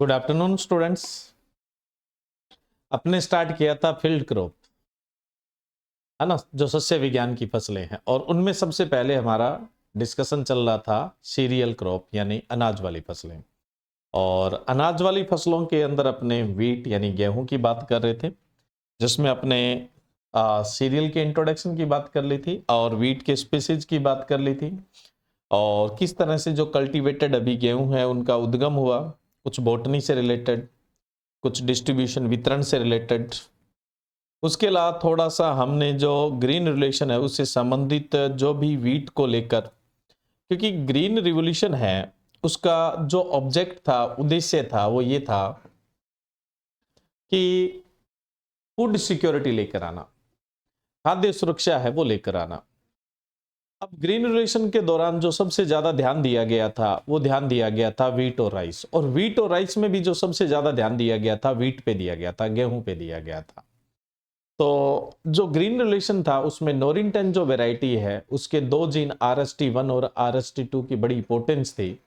Good afternoon students. अपने start किया था फील्ड क्रॉप, है ना, जो सस्य विज्ञान की फसलें हैं, और उनमें सबसे पहले हमारा डिस्कशन चल रहा था सीरियल क्रॉप यानी अनाज वाली फसलें। और अनाज वाली फसलों के अंदर अपने वीट यानी गेहूं की बात कर रहे थे, जिसमें अपने सीरियल के इंट्रोडक्शन की बात कर ली थी और वीट के स्पीसीज की बात कर ली थी, और किस तरह से जो कल्टीवेटेड अभी गेहूं है उनका उद्गम हुआ, कुछ बॉटनी से रिलेटेड, कुछ डिस्ट्रीब्यूशन वितरण से रिलेटेड। उसके अलावा थोड़ा सा हमने जो ग्रीन रिवोल्यूशन है उससे संबंधित जो भी वीट को लेकर, क्योंकि ग्रीन रिवोल्यूशन है उसका जो ऑब्जेक्ट था, उद्देश्य था, वो ये था कि फूड सिक्योरिटी लेकर आना, खाद्य सुरक्षा है वो लेकर आना। अब ग्रीन रिवोल्यूशन के दौरान जो सबसे ज्यादा ध्यान दिया गया था वो ध्यान दिया गया था वीट और राइस, और वीट और राइस में भी जो सबसे ज्यादा ध्यान दिया गया था वीट पे दिया गया था, गेहूं पे दिया गया था। तो जो ग्रीन रिलेशन था उसमें नोरिंगटन जो वैरायटी है उसके दो जीन RST1 और RST2 की बड़ी इंपॉर्टेंस थी,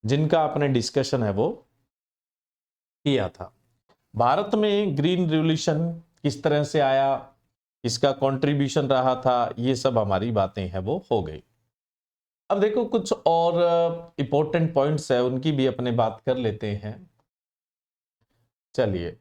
जिनका आपने डिस्कशन है वो किया था। भारत में ग्रीन रिवोल्यूशन किस तरह से आया, इसका कंट्रीब्यूशन रहा था, ये सब हमारी बातें हैं वो हो गई। अब देखो कुछ और इंपॉर्टेंट पॉइंट्स है उनकी भी अपने बात कर लेते हैं। चलिए,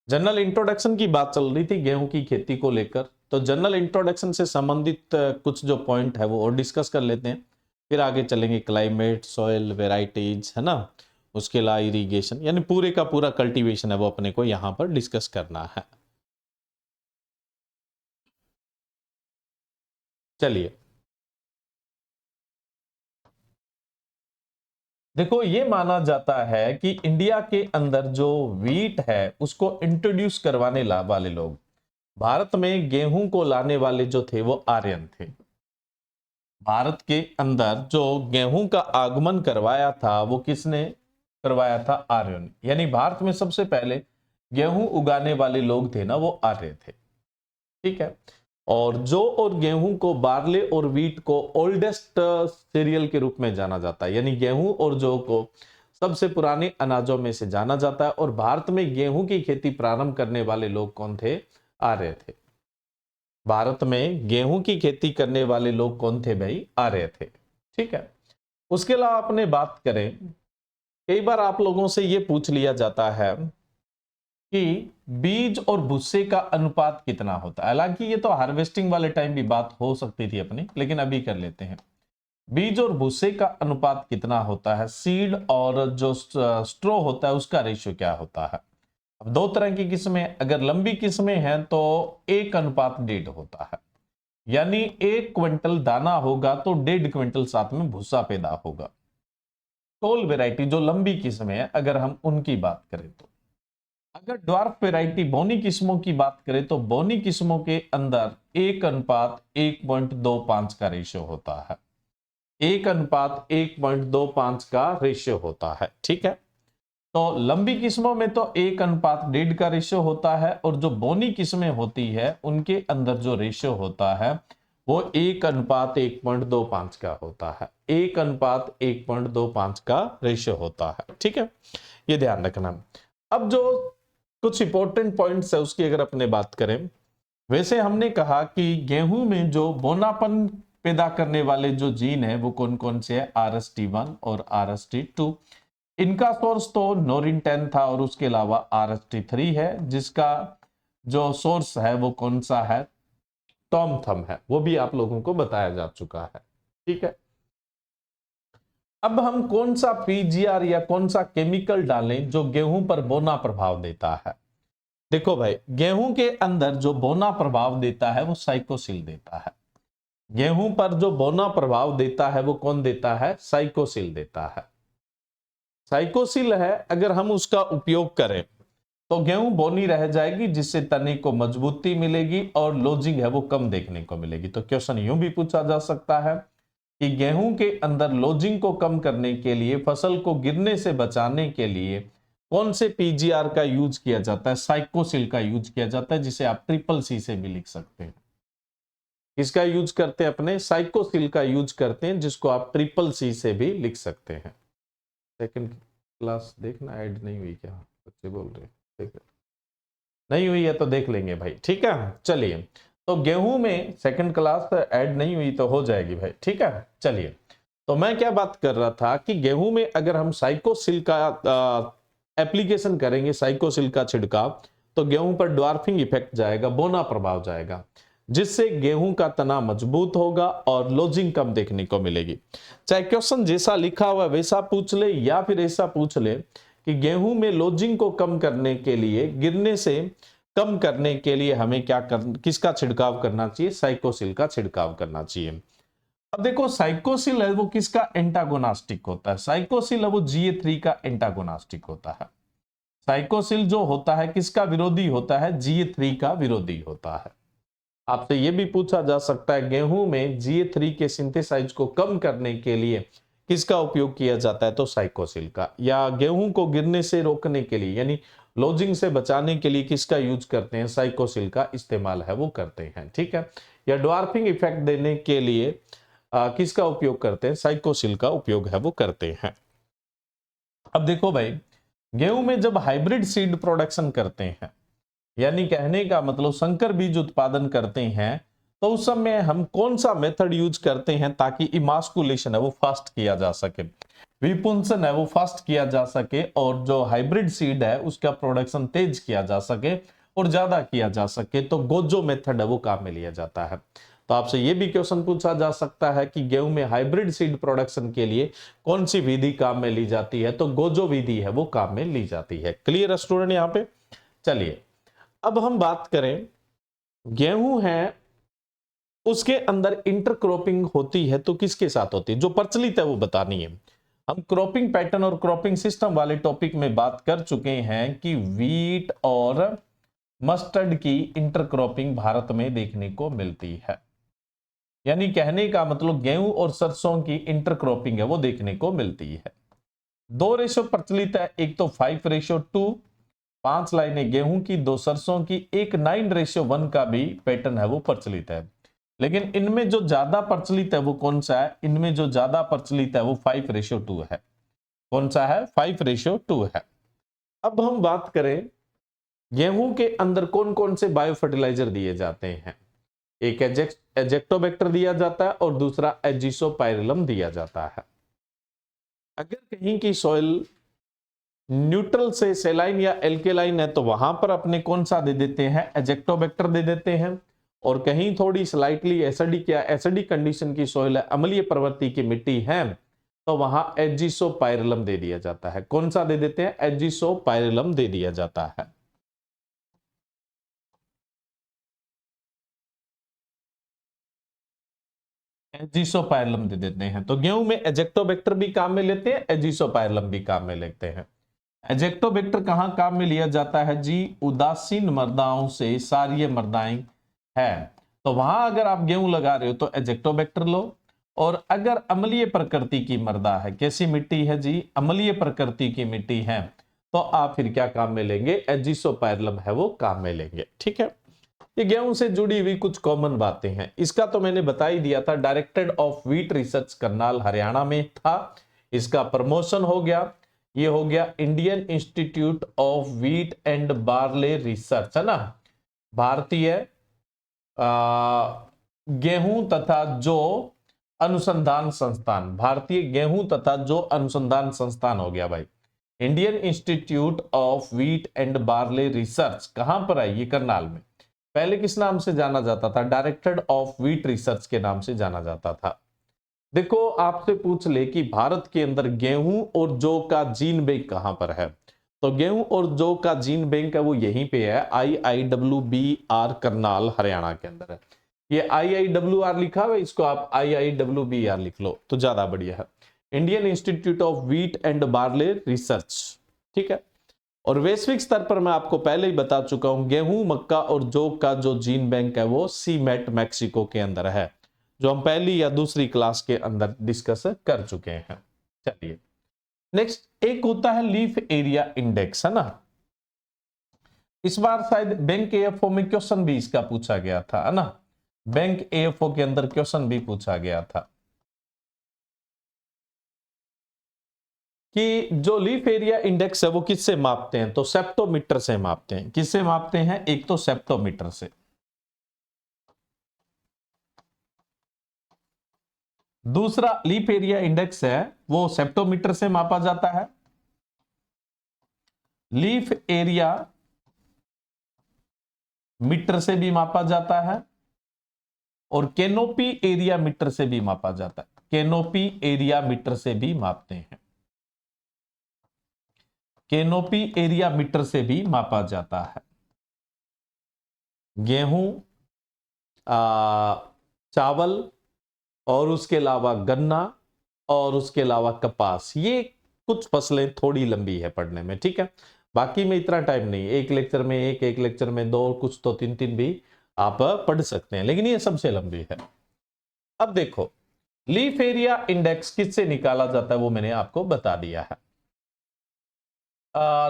जनरल इंट्रोडक्शन की बात चल रही थी गेहूं की खेती को लेकर, तो जनरल इंट्रोडक्शन से संबंधित कुछ जो पॉइंट है वो और डिस्कस कर लेते हैं, फिर आगे चलेंगे क्लाइमेट, सॉइल, वेराइटीज, है ना, उसके अलावा इरिगेशन, यानी पूरे का पूरा कल्टीवेशन है वो अपने को यहां पर डिस्कस करना है। चलिए, देखो ये माना जाता है कि इंडिया के अंदर जो वीट है उसको इंट्रोड्यूस करवाने वाले लोग, भारत में गेहूं को लाने वाले जो थे वो आर्यन थे। भारत के अंदर जो गेहूं का आगमन करवाया था वो किसने करवाया था? आर्यों ने। यानी भारत में सबसे पहले गेहूं उगाने वाले लोग थे ना, वो आर्य थे। ठीक है। और जो और गेहूं को, बार्ले और वीट को ओल्डेस्ट सीरियल के रूप में जाना जाता है, यानी गेहूं और जौ को सबसे पुराने अनाजों में से जाना जाता है। और भारत में गेहूं की खेती प्रारंभ करने वाले लोग कौन थे? आर्य थे। भारत में गेहूं की खेती करने वाले लोग कौन थे भाई? आर्य थे। ठीक है। उसके अलावा अपने बात करें, कई बार आप लोगों से यह पूछ लिया जाता है कि बीज और भूसे का अनुपात कितना होता है। हालांकि ये तो हार्वेस्टिंग वाले टाइम भी बात हो सकती थी अपनी, लेकिन अभी कर लेते हैं। बीज और भूसे का अनुपात कितना होता है? सीड और जो स्ट्रो होता है उसका रेशियो क्या होता है? अब दो तरह की किस्में, अगर लंबी किस्में हैं तो 1:1.5 होता है, यानी 1 क्विंटल दाना होगा तो 1.5 क्विंटल साथ में भूसा पैदा होगा। टोल वेराइटी जो लंबी किस्में है अगर हम उनकी बात करें तो, अगर ड्वार्फ वेराइटी बोनी किस्मों की बात करें तो बोनी किस्मों के अंदर 1:1.25 का रेशियो होता है। 1:1.25 का रेशियो होता है। ठीक है। तो लंबी किस्मों में तो 1:1.5 का रेशियो होता है, और जो बोनी किस्में होती है उनके अंदर जो रेशियो होता है वो 1:1.25 का होता है। 1:1.25 का रेशियो होता है। ठीक है, ये ध्यान रखना। अब जो कुछ इंपॉर्टेंट पॉइंट्स है उसकी अगर अपने बात करें, वैसे हमने कहा कि गेहूं में जो बोनापन पैदा करने वाले जो जीन है वो कौन कौन से है? RST1 और RST2। इनका सोर्स तो नोरिंगटन था, और उसके अलावा RST3 है, जिसका जो सोर्स है वो कौन सा है? टॉम थम है, वो भी आप लोगों को बताया जा चुका है। ठीक है। अब हम कौन सा PGR या कौन सा केमिकल डालें जो गेहूं पर बोना प्रभाव देता है? देखो भाई, गेहूं के अंदर जो बोना प्रभाव देता है वो साइकोसिल देता है। गेहूं पर जो बोना प्रभाव देता है वो कौन देता है? साइकोसिल देता है। साइकोसिल है, अगर हम उसका उपयोग करें तो गेहूं बोनी रह जाएगी, जिससे तने को मजबूती मिलेगी और लोजिंग है वो कम देखने को मिलेगी। तो क्वेश्चन यूं भी पूछा जा सकता है कि गेहूं के अंदर लोजिंग को कम करने के लिए, फसल को गिरने से बचाने के लिए कौन से PGR का यूज किया जाता है? साइकोसिल का यूज किया जाता है, जिसे आप CCC से भी लिख सकते हैं। किसका यूज करते हैं? अपने साइकोसिल का यूज करते हैं, जिसको आप CCC से भी लिख सकते हैं। सेकंड क्लास देखना ऐड नहीं हुई क्या, बच्चे बोल रहे हैं, देख नहीं हुई है तो देख लेंगे भाई, ठीक है। चलिए, तो गेहूं में सेकंड क्लास ऐड नहीं हुई तो हो जाएगी भाई, ठीक है। चलिए, तो मैं क्या बात कर रहा था कि गेहूं में अगर हम साइकोसिल का एप्लीकेशन करेंगे, साइकोसिल का छिड़काव, तो गेहूं पर ड्वार्फिंग इफेक्ट जाएगा, बोना प्रभाव जाएगा, जिससे गेहूं का तना मजबूत होगा और लोजिंग कम देखने को मिलेगी। चाहे क्वेश्चन जैसा लिखा हुआ वैसा पूछ ले या फिर ऐसा पूछ ले कि गेहूं में लोजिंग को कम करने के लिए, गिरने से कम करने के लिए हमें किसका छिड़काव करना चाहिए? साइकोसिल का छिड़काव करना चाहिए। अब देखो, साइकोसिल है वो किसका एंटागोनास्टिक होता है? साइकोसिल है वो GA3 का एंटागोनास्टिक होता है। साइकोसिल जो होता है किसका विरोधी होता है? GA3 का विरोधी होता है। आपसे यह भी पूछा जा सकता है गेहूं में GA3 के सिंथेसाइज को कम करने के लिए किसका उपयोग किया जाता है? तो साइकोसिल का। या गेहूं को गिरने से रोकने के लिए यानी लोजिंग से बचाने के लिए किसका यूज करते हैं? साइकोसिल का इस्तेमाल है वो करते हैं, ठीक है। या ड्वार्फिंग इफेक्ट देने के लिए किसका उपयोग करते हैं? साइकोसिल का उपयोग है वो करते हैं। अब देखो भाई, गेहूं में जब हाइब्रिड सीड प्रोडक्शन करते हैं, यानी कहने का मतलब संकर बीज उत्पादन करते हैं, तो उस समय हम कौन सा मेथड यूज करते हैं ताकि इमास्कुलेशन है वो फास्ट किया जा सके, विपुंसन है वो फास्ट किया जा सके, और जो हाइब्रिड सीड है उसका प्रोडक्शन तेज किया जा सके और ज्यादा किया जा सके, तो गोजो मेथड है वो काम में लिया जाता है। तो आपसे ये भी क्वेश्चन पूछा जा सकता है कि गेहूं में हाइब्रिड सीड प्रोडक्शन के लिए कौन सी विधि काम में ली जाती है? तो गोजो विधि है वो काम में ली जाती है। क्लियर है स्टूडेंट यहाँ पे? चलिए, अब हम बात करें, गेहूं है उसके अंदर इंटरक्रॉपिंग होती है तो किसके साथ होती है? जो प्रचलित है वो बतानी है। हम क्रॉपिंग पैटर्न और क्रॉपिंग सिस्टम वाले टॉपिक में बात कर चुके हैं कि वीट और मस्टर्ड की इंटरक्रॉपिंग भारत में देखने को मिलती है। यानी कहने का मतलब गेहूं और सरसों की इंटरक्रॉपिंग है वो देखने को मिलती है। 2 रेशो प्रचलित है, एक तो 5:2, 5 लाइनें गेहूं की 2 सरसों की, एक 9:1 का भी पैटर्न है वो प्रचलित है। लेकिन इनमें जो ज्यादा प्रचलित है वो कौन सा है? इनमें जो ज्यादा प्रचलित है वो 5:2 है। कौन सा है? 5:2 है। अब हम बात करें गेहूं के अंदर कौन कौन से बायो फर्टिलाइजर दिए जाते हैं। एक एजेक्टोबैक्टर दिया जाता है और दूसरा एजिसोपाइरिलम दिया जाता है। अगर कहीं की सॉइल न्यूट्रल से सेलाइन या एल्केलाइन है तो वहां पर अपने कौन सा दे देते हैं? एजेक्टोबैक्टर दे देते हैं। और कहीं थोड़ी स्लाइटली एसिडिक या एसिडिक कंडीशन की सॉइल है, अम्लीय प्रवृत्ति की मिट्टी है, तो वहां एजिसोपाइरिलम दे दिया जाता है। कौन सा दे देते हैं? एजिसोपाइरिलम दे दिया जाता है। एजिसोपाइरिलम दे देते हैं। तो गेहूं में एजेक्टोबैक्टर भी काम में लेते हैं, एजिसोपाइरिलम भी काम में लेते हैं। एजेक्टोबैक्टर कहां काम में लिया जाता है जी? उदासीन मृदाओं से क्षारीय मृदाएं है, तो वहां अगर आप गेहूं लगा रहे हो तो एजेक्टोबैक्टर लो। और अगर अम्लीय प्रकृति की मृदा है, कैसी मिट्टी है जी? अम्लीय प्रकृति की मिट्टी है, तो आप फिर क्या काम में लेंगे? एजिसोपाइरिलम है वो काम में लेंगे, ठीक है। ये गेहूं से जुड़ी हुई कुछ कॉमन बातें हैं। इसका तो मैंने बता ही दिया था, directed of wheat research Karnal Haryana में था, इसका प्रमोशन हो गया। ये हो गया Indian institute of wheat and barley research, है ना, भारतीय गेहूं तथा जौ अनुसंधान संस्थान, भारतीय गेहूं तथा जौ अनुसंधान संस्थान हो गया भाई। Indian institute of wheat and barley research कहां पर है? ये करनाल में। पहले किस नाम से जाना जाता था? डायरेक्टेड ऑफ व्हीट रिसर्च के नाम से जाना जाता था। देखो, आपसे पूछ ले कि भारत के अंदर गेहूं और जौ का जीन बैंक कहां पर है, तो गेहूं और जौ का जीन बैंक है वो यहीं पे है, IIWBR करनाल हरियाणा के अंदर है। ये IIWR लिखा हुआ है, इसको आप IIWBR लिख लो तो ज्यादा बढ़िया है। Indian institute of wheat and barley research, ठीक है। और वैश्विक स्तर पर मैं आपको पहले ही बता चुका हूं, गेहूं, मक्का और जौ का जो जीन बैंक है वो सीमेट मैक्सिको के अंदर है, जो हम पहली या दूसरी क्लास के अंदर डिस्कस कर चुके हैं। चलिए, नेक्स्ट एक होता है लीफ एरिया इंडेक्स, है ना। इस बार शायद बैंक AFO में क्वेश्चन भी इसका पूछा गया था, है ना। बैंक AFO के अंदर क्वेश्चन भी पूछा गया था कि जो लीफ एरिया इंडेक्स है वो किससे मापते हैं, तो सेप्टोमीटर से मापते हैं। किससे मापते हैं, एक तो सेप्टोमीटर से, दूसरा लीफ एरिया इंडेक्स है वो सेप्टोमीटर से मापा जाता है, लीफ एरिया मीटर से भी मापा जाता है, और कैनोपी एरिया मीटर से भी मापा जाता है। कैनोपी एरिया मीटर से भी मापते हैं, कैनोपी एरिया मीटर से भी मापा जाता है। गेहूं, चावल, और उसके अलावा गन्ना, और उसके अलावा कपास, ये कुछ फसलें थोड़ी लंबी है पढ़ने में, ठीक है। बाकी में इतना टाइम नहीं, एक लेक्चर में एक लेक्चर में दो, कुछ तो तीन तीन भी आप पढ़ सकते हैं, लेकिन ये सबसे लंबी है। अब देखो, लीफ एरिया इंडेक्स किससे निकाला जाता है वो मैंने आपको बता दिया है।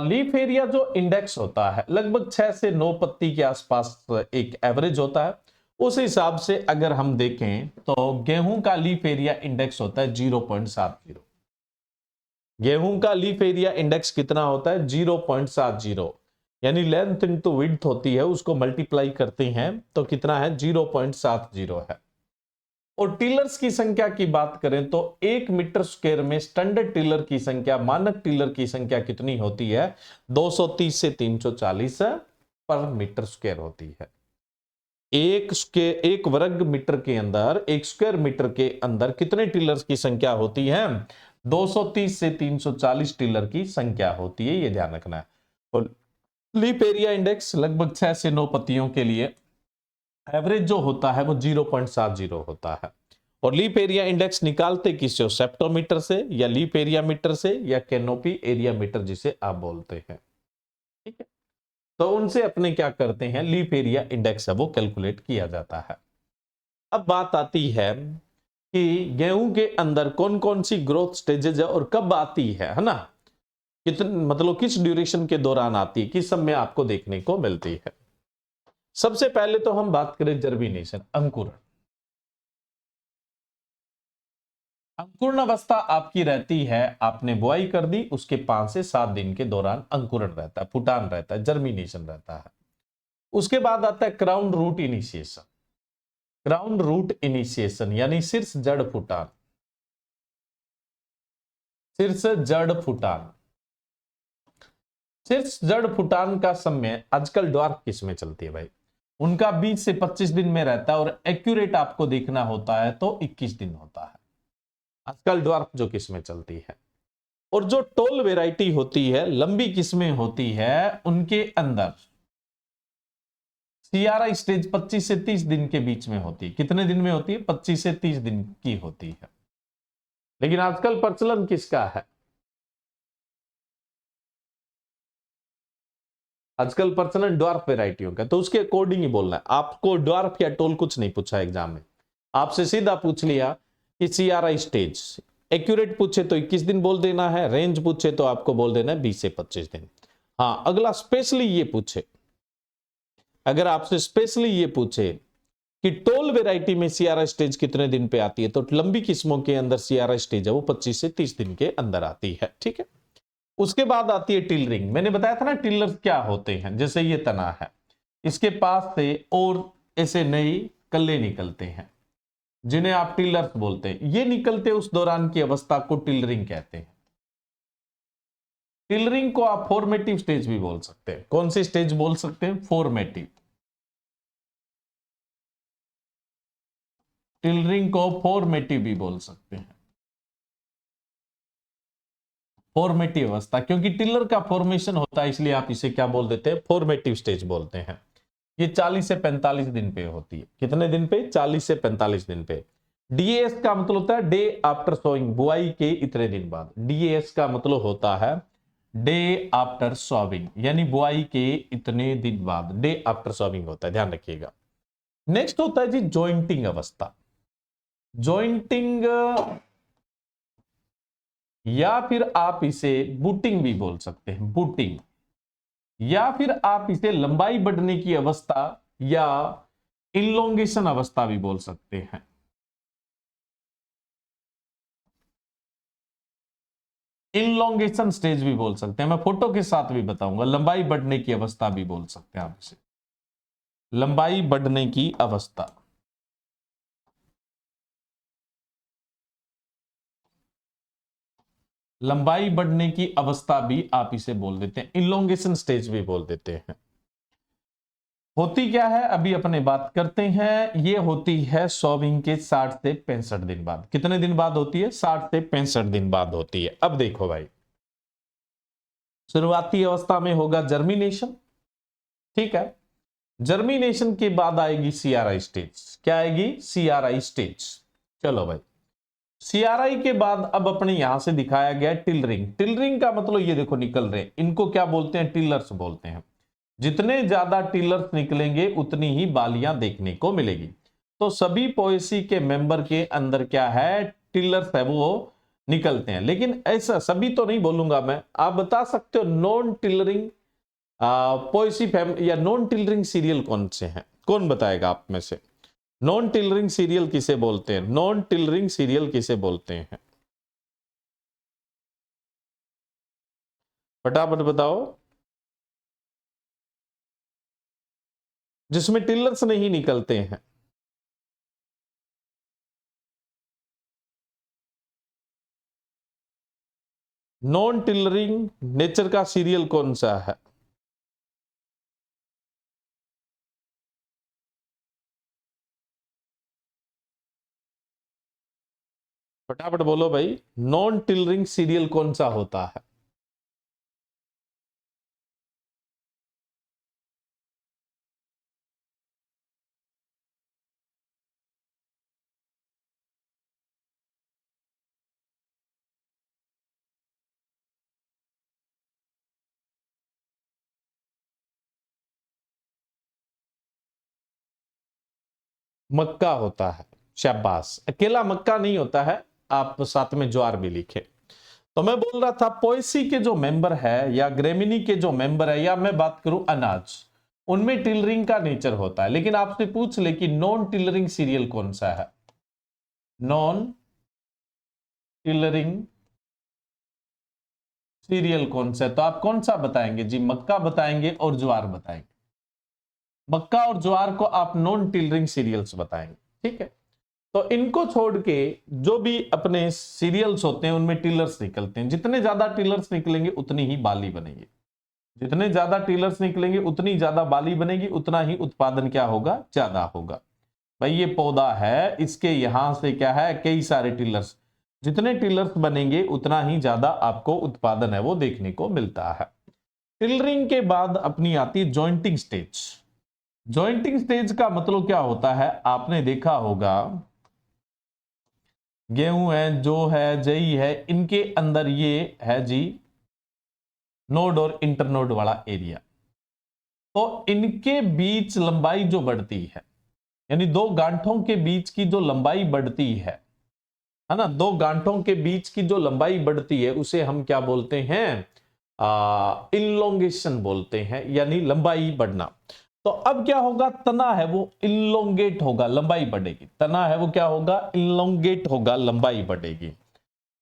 लीफ एरिया जो इंडेक्स होता है लगभग 6 से 9 पत्ती के आसपास एक एवरेज होता है। उस हिसाब से अगर हम देखें तो गेहूं का लीफ एरिया इंडेक्स होता है 0.70। गेहूं का लीफ एरिया इंडेक्स कितना होता है, 0.70, यानी लेंथ इनटू विड्थ होती है, उसको मल्टीप्लाई करते हैं तो कितना है, 0.70 है। और टिलर्स की संख्या की बात करें तो 1 मीटर स्क्वायर में स्टैंडर्ड टिलर की संख्या, मानक टिलर की संख्या कितनी होती है, 230 से 340 पर मीटर स्क्वायर होती है। एक वर्ग मीटर के अंदर, एक स्क्वायर मीटर के अंदर कितने टिलर्स की संख्या होती है, 230 से 340 टिलर की संख्या होती है, ये ध्यान रखना है। और लीफ एरिया इंडेक्स लगभग 6 से 9 पत्तियों के लिए एवरेज जो होता है वो 0.70 होता है। और लीफ एरिया इंडेक्स निकालते किससे हो, सेप्टोमीटर से, या लीफ एरिया मीटर से, या कैनोपी एरिया मीटर जिसे आप बोलते हैं, ठीक है। तो उनसे अपने क्या करते हैं, लीफ एरिया इंडेक्स है वो कैलकुलेट किया जाता है। अब बात आती है कि गेहूं के अंदर कौन कौन सी ग्रोथ स्टेजेस है और कब आती है ना, कितने मतलब किस ड्यूरेशन के दौरान आती है, किस समय आपको देखने को मिलती है। सबसे पहले तो हम बात करें जर्मिनेशन, अंकुरण। अंकुरण अवस्था आपकी रहती है, आपने बुआई कर दी, उसके 5 से 7 दिन के दौरान अंकुरण रहता है, फुटान रहता है, जर्मिनेशन रहता है। उसके बाद आता है crown root initiation. Crown root initiation यानी शीर्ष जड़ फुटान, शीर्ष जड़ फुटान। शीर्ष जड़ फुटान का समय आजकल ड्वार्फ किस में चलती है भाई, उनका 20 से 25 दिन में रहता है, और एक्यूरेट आपको देखना होता है तो 21 दिन होता है आजकल ड्वार्फ जो किस्में चलती है। और जो टोल वेराइटी होती है, लंबी किस्में होती है, उनके अंदर सीआरआई स्टेज 25 से 30 दिन के बीच में होती है। कितने दिन में होती है, 25 से 30 दिन की होती है। लेकिन आजकल प्रचलन किसका है, आजकल प्रचलन ड्वार्फ वेराइटियों का, तो उसके अकॉर्डिंग ही बोलना है आपको। ड्वार्फ या टोल कुछ नहीं पूछा एग्जाम में, आपसे सीधा पूछ लिया कि सीआरआई स्टेज, एक्यूरेट पूछे तो 21 दिन बोल देना है, रेंज पूछे तो आपको बोल देना है 20 से 25 दिन। हाँ, अगला स्पेशली ये पूछे, अगर आपसे स्पेशली ये पूछे कि टोल वेराइटी में सीआरआई स्टेज कितने दिन पे आती है, तो लंबी किस्मों के अंदर सीआरआई स्टेज है वो 25 से 30 दिन के अंदर आती है, ठीक है। उसके बाद आती है टिलरिंग। मैंने बताया था ना टिलर क्या होते हैं, जैसे ये तना है, इसके पास से और ऐसे नए कल्ले निकलते हैं जिन्हें आप टिलर्स बोलते हैं। ये निकलते उस दौरान की अवस्था को टिलरिंग कहते हैं। टिलरिंग को आप फॉर्मेटिव स्टेज भी बोल सकते हैं। कौन सी स्टेज बोल सकते हैं, फॉर्मेटिव। टिलरिंग को फॉर्मेटिव भी बोल सकते हैं, फॉर्मेटिव अवस्था, क्योंकि टिलर का फॉर्मेशन होता है इसलिए आप इसे क्या बोल देते हैं, फॉर्मेटिव स्टेज बोलते हैं। ये 40 से 45 दिन पे होती है। कितने दिन पे, 40 से 45 दिन पे। डीएएस का मतलब होता है डे आफ्टर सोइंग, बुआई के इतने दिन बाद। डीएएस का मतलब होता है डे आफ्टर सोविंग, यानी बुआई के इतने दिन बाद, डे आफ्टर सोविंग होता है, ध्यान रखिएगा। नेक्स्ट होता है जी जॉइंटिंग अवस्था। जॉइंटिंग या फिर आप इसे बूटिंग भी बोल सकते हैं, बूटिंग, या फिर आप इसे लंबाई बढ़ने की अवस्था या इनलोंगेशन अवस्था भी बोल सकते हैं। इनलोंगेशन स्टेज भी बोल सकते हैं, मैं फोटो के साथ भी बताऊंगा। लंबाई बढ़ने की अवस्था भी बोल सकते हैं आप इसे, लंबाई बढ़ने की अवस्था। लंबाई बढ़ने की अवस्था भी आप इसे बोल देते हैं, इनलोंगेशन स्टेज भी बोल देते हैं। होती क्या है अभी अपने बात करते हैं। ये होती है सॉविंग के 60 से 65 दिन बाद। कितने दिन बाद होती है? 60 से 65 दिन बाद होती है। अब देखो भाई, शुरुआती अवस्था में होगा जर्मिनेशन, ठीक है। जर्मिनेशन के बाद आएगी सीआरआई स्टेज। क्या आएगी? CRI stage. चलो भाई, सीआरआई के बाद अब अपने यहां से दिखाया गया टिलरिंग। टिलरिंग का मतलब ये देखो निकल रहे, इनको क्या बोलते हैं? टिलर्स बोलते हैं। जितने ज्यादा टिलर्स निकलेंगे उतनी ही बालियां देखने को मिलेगी। तो सभी पोएसी के मेंबर के अंदर क्या है? टिलर्स है वो निकलते हैं। लेकिन ऐसा सभी तो नहीं बोलूंगा मैं, आप बता सकते हो नॉन टिलरिंग पोएसी या नॉन टिलरिंग सीरियल कौन से हैं? कौन बताएगा आप में से? नॉन टिलरिंग सीरियल किसे बोलते हैं? नॉन टिलरिंग सीरियल किसे बोलते हैं? फटाफट बताओ। जिसमें टिलर्स नहीं निकलते हैं। नॉन टिलरिंग नेचर का सीरियल कौन सा है? फटाफट बोलो भाई, नॉन टिलरिंग सीरियल कौन सा होता है? मक्का होता है। शाबाश, अकेला मक्का नहीं होता है, आप साथ में ज्वार भी लिखे। तो मैं बोल रहा था पोएसी के जो मेंबर है या ग्रेमिनी के जो मेंबर है, या मैं बात करूं अनाज, उनमें टिलरिंग का नेचर होता है। लेकिन आपसे पूछ ले कि नॉन टिलरिंग सीरियल कौन सा है? नॉन टिलरिंग सीरियल कौन सा है? तो आप कौन सा बताएंगे जी? मक्का बताएंगे और ज्वार बताएंगे। मक्का और ज्वार को आप नॉन टिलरिंग सीरियल्स बताएंगे, ठीक है। तो इनको छोड़ के जो भी अपने सीरियल्स होते हैं उनमें टिलर्स निकलते हैं। जितने ज्यादा टिलर्स निकलेंगे उतनी ही बाली बनेगी। जितने ज्यादा टिलर्स निकलेंगे उतनी ज्यादा बाली बनेगी, उतना ही उत्पादन क्या होगा? ज्यादा होगा। भाई ये पौधा है, इसके यहां से क्या है? कई सारे टिलर्स। जितने टिलर्स बनेंगे उतना ही ज्यादा आपको उत्पादन है वो देखने को मिलता है। टिलरिंग के बाद अपनी आती है जॉइंटिंग स्टेज। जॉइंटिंग स्टेज का मतलब क्या होता है? आपने देखा होगा गेहूं है, जो है, जई है, इनके अंदर ये है जी नोड और इंटरनोड वाला एरिया। तो इनके बीच लंबाई जो बढ़ती है, यानी दो गांठों के बीच की जो लंबाई बढ़ती है ना, दो गांठों के बीच की जो लंबाई बढ़ती है उसे हम क्या बोलते हैं? इनलोंगेशन बोलते हैं, यानी लंबाई बढ़ना। तो अब क्या होगा? तना है वो इनलोंगेट होगा, लंबाई बढ़ेगी। तना है वो क्या होगा? इनलोंगेट होगा, लंबाई बढ़ेगी।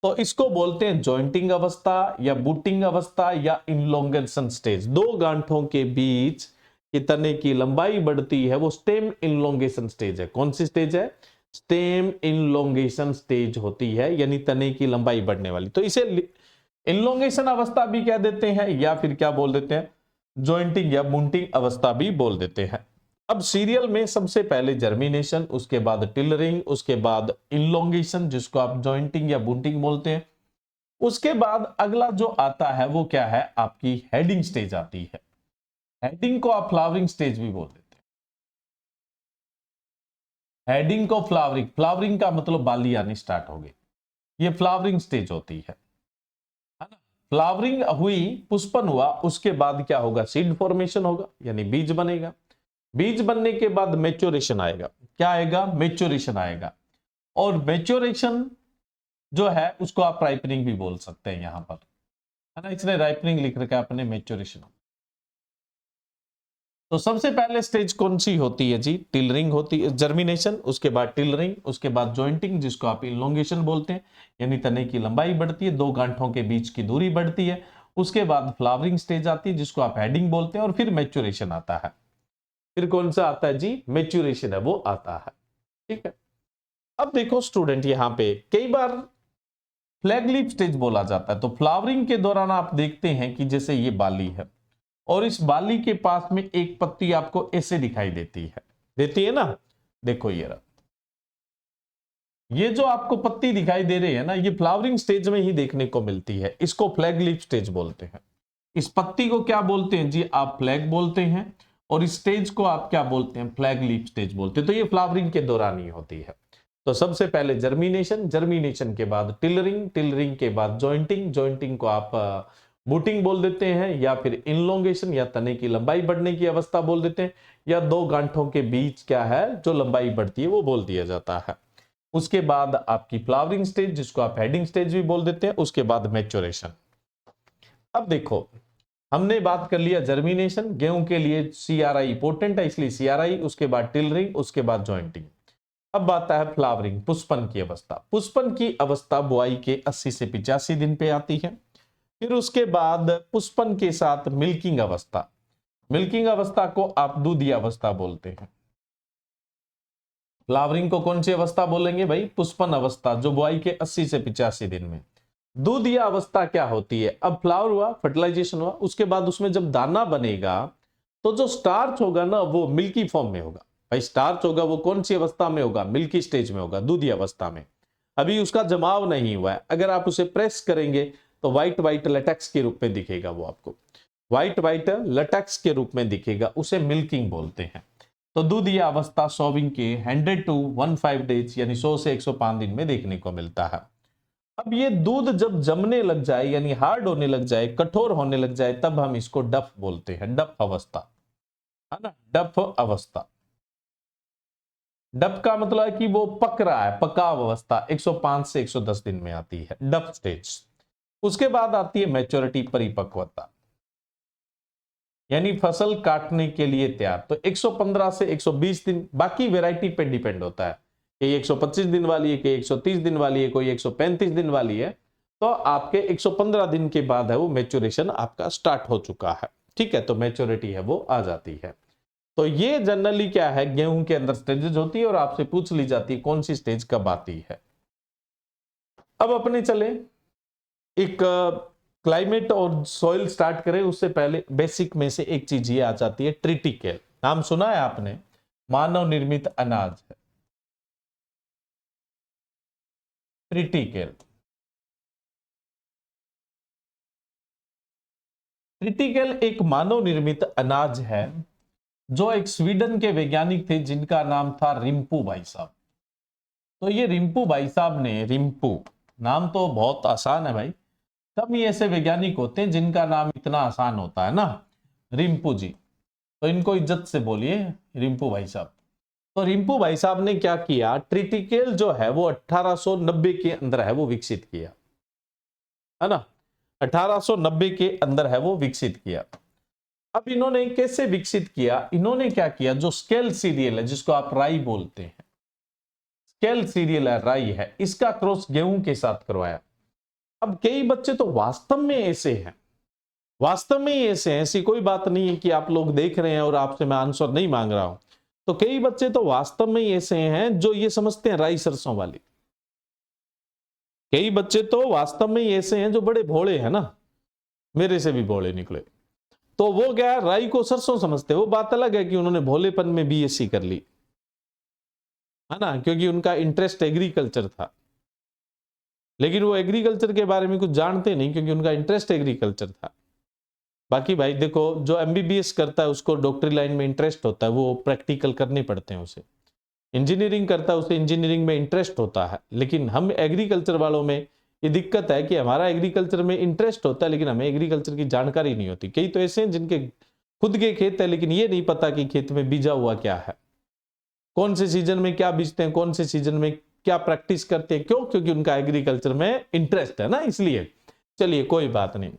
तो इसको बोलते हैं जॉइंटिंग अवस्था या बूटिंग अवस्था या इनलोंगेशन स्टेज। दो गांठों के बीच की तने की लंबाई बढ़ती है वो स्टेम इनलोंगेशन स्टेज है। कौन सी स्टेज है? स्टेम इनलोंगेशन स्टेज होती है, यानी तने की लंबाई बढ़ने वाली। तो इसे इनलोंगेशन अवस्था भी कह देते हैं, या फिर क्या बोल देते हैं? जॉइंटिंग या बूटिंग अवस्था भी बोल देते हैं। अब सीरियल में सबसे पहले जर्मिनेशन, उसके बाद टिलरिंग, उसके बाद इनलोंगेशन जिसको आप जॉइंटिंग या बूटिंग बोलते हैं। उसके बाद अगला जो आता है वो क्या है? आपकी हेडिंग स्टेज आती है। हेडिंग को आप फ्लावरिंग स्टेज भी बोल देते हैं। हेडिंग को फ्लावरिंग, फ्लावरिंग का मतलब बाली आनी स्टार्ट हो गई, ये फ्लावरिंग स्टेज होती है ना। फ्लावरिंग हुई, पुष्पन हुआ, उसके बाद क्या होगा? सीड फॉर्मेशन होगा, यानी बीज बनेगा। बीज बनने के बाद मेच्योरेशन आएगा। क्या आएगा? मेच्योरेशन आएगा। और मेच्योरेशन जो है उसको आप राइपनिंग भी बोल सकते हैं यहां पर, है ना। इसने राइपनिंग लिख रखा है अपने, मेच्योरेशन। तो सबसे पहले स्टेज कौन सी होती है जी? टिलरिंग होती है, जर्मिनेशन, उसके बाद टिलरिंग, उसके बाद जॉइंटिंग जिसको आप इलोंगेशन बोलते हैं, यानी तने की लंबाई बढ़ती है, दो गांठों के बीच की दूरी बढ़ती है। उसके बाद फ्लावरिंग स्टेज आती है जिसको आप हेडिंग बोलते हैं, और फिर मैच्योरेशन आता है। फिर कौन सा आता है जी? मैच्योरेशन है वो आता है। ठीक है, अब देखो स्टूडेंट, यहां पे कई बार फ्लैग लीफ स्टेज बोला जाता है। तो फ्लावरिंग के दौरान आप देखते हैं कि जैसे ये बाली है और इस बाली के पास में एक पत्ती आपको ऐसे दिखाई देती है ना, देखो ये रहा, ये जो आपको पत्ती दिखाई दे रही है ना, ये फ्लावरिंग स्टेज में ही देखने को मिलती है, इसको फ्लैग लीफ स्टेज बोलते हैं। इस पत्ती को क्या बोलते हैं जी? आप फ्लैग बोलते हैं, और इस स्टेज को आप क्या बोलते हैं? फ्लैग लीफ स्टेज बोलते हैं। तो ये फ्लावरिंग के दौरान ही होती है। तो सबसे पहले जर्मिनेशन, जर्मिनेशन के बाद टिलरिंग, टिलरिंग के बाद जॉइंटिंग, जॉइंटिंग को आप बूटिंग बोल देते हैं, या फिर इनलोंगेशन या तने की लंबाई बढ़ने की अवस्था बोल देते हैं, या दो गांठों के बीच क्या है जो लंबाई बढ़ती है वो बोल दिया जाता है। उसके बाद आपकी फ्लावरिंग स्टेज जिसको आप हेडिंग स्टेज भी बोल देते हैं, उसके बाद मैच्योरेशन। अब देखो, हमने बात कर लिया जर्मिनेशन, गेहूं के लिए CRI इंपोर्टेंट है इसलिए CRI, उसके बाद टिलरिंग, उसके बाद जॉइंटिंग। अब आता है फ्लावरिंग, पुष्पन की अवस्था। पुष्पन की अवस्था बुआई के 80 से 85 दिन पे आती है। फिर उसके बाद पुष्पन के साथ मिल्किंग अवस्था, मिल्किंग अवस्था को आप दूधी अवस्था बोलते हैं। फ्लावरिंग को कौन सी अवस्था बोलेंगे भाई? पुष्पन अवस्था, जो बुआई के 80 से 85 दिन में। दूधिया अवस्था क्या होती है? अब फ्लावर हुआ, फर्टिलाइजेशन हुआ, उसके बाद उसमें जब दाना बनेगा तो जो स्टार्च होगा ना वो मिल्की फॉर्म में होगा। भाई स्टार्च होगा वो कौन सी अवस्था में होगा? मिल्की स्टेज में होगा, दूधी अवस्था में। अभी उसका जमाव नहीं हुआ है, अगर आप उसे प्रेस करेंगे तो व्हाइट व्हाइट लटेक्स के रूप में दिखेगा, वो आपको व्हाइट व्हाइट लटेक्स के रूप में दिखेगा, उसे मिल्किंग बोलते हैं। तो दूधिया अवस्था सोविंग के 100 to 15 डेज यानी 100 से 105 दिन में देखने को मिलता है। अब ये दूध जब जमने लग जाए यानी हार्ड होने लग जाए, कठोर होने लग जाए, तब हम इसको डफ बोलते हैं, डफ अवस्था, है ना, डफ अवस्था। डफ का मतलब है कि वो पक रहा है, पकाव अवस्था 105 से 110 दिन में आती है, डफ स्टेज। उसके बाद आती है मैच्योरिटी, परिपक्वता, यानी फसल काटने के लिए तैयार। तो 115 से 120 दिन, बाकी वेराइटी पे डिपेंड होता है कि 125 दिन वाली है, कि 130 दिन वाली है, कोई 135 दिन वाली है। तो आपके 115 दिन के बाद है वो मैच्योरेशन आपका स्टार्ट हो चुका है। ठीक है, तो मैच्योरिटी है वो आ जाती है। तो ये जनरली क्या है, गेहूं के अंदर स्टेजेस होती है और आपसे पूछ ली जाती है कौन सी स्टेज कब आती है। अब अपने चले एक क्लाइमेट और सॉइल स्टार्ट करें, उससे पहले बेसिक में से एक चीज ये आ जाती है, ट्रिटिकेल। नाम सुना है आपने? मानव निर्मित अनाज है ट्रिटिकेल। ट्रिटिकेल एक मानव निर्मित अनाज है, जो एक स्वीडन के वैज्ञानिक थे जिनका नाम था रिम्पू भाई साहब। तो ये रिम्पू भाई साहब ने, रिम्पू नाम तो बहुत आसान है भाई, कम ही ऐसे वैज्ञानिक होते हैं जिनका नाम इतना आसान होता है ना, रिम्पू जी। तो इनको इज्जत से बोलिए रिम्पू भाई साहब। तो रिम्पू भाई साहब ने क्या किया, ट्रिटिकेल जो है वो 1890 के अंदर है वो विकसित किया, है ना, 1890 के अंदर है वो विकसित किया। अब इन्होंने कैसे विकसित किया? इन्होंने क्या किया, जो स्केल सीरियल है जिसको आप राई बोलते हैं, स्केल सीरियल है, राई है, इसका क्रॉस गेहूं के साथ करवाया। अब कई बच्चे तो वास्तव में ऐसे हैं, वास्तव में ही ऐसे हैं, ऐसी कोई बात नहीं है कि आप लोग देख रहे हैं और आपसे मैं आंसर नहीं मांग रहा हूं। तो कई बच्चे तो वास्तव में ही ऐसे हैं जो ये समझते हैं राई सरसों वाली। कई बच्चे तो वास्तव में ही ऐसे हैं जो बड़े भोले हैं ना, मेरे से भी भोले निकले। तो वो क्या, राई को सरसों समझते हैं। वो बात अलग है कि उन्होंने भोलेपन में BSc कर ली, है ना, क्योंकि उनका इंटरेस्ट एग्रीकल्चर था। लेकिन वो एग्रीकल्चर के बारे में कुछ जानते नहीं क्योंकि उनका इंटरेस्ट एग्रीकल्चर था। बाकी भाई देखो, जो MBBS करता है उसको डॉक्टरी लाइन में इंटरेस्ट होता है, वो प्रैक्टिकल करने पड़ते हैं उसे। इंजीनियरिंग करता है उसे इंजीनियरिंग में इंटरेस्ट होता है। लेकिन हम एग्रीकल्चर वालों में ये दिक्कत है कि हमारा एग्रीकल्चर में इंटरेस्ट होता है लेकिन हमें एग्रीकल्चर की जानकारी नहीं होती। कई तो ऐसे हैं जिनके खुद के खेत है लेकिन ये नहीं पता कि खेत में बीजा हुआ क्या है, कौन से सीजन में क्या बीजते हैं, कौन से सीजन में क्या प्रैक्टिस करते हैं। क्यों? क्योंकि उनका एग्रीकल्चर में इंटरेस्ट है ना, इसलिए। चलिए कोई बात नहीं।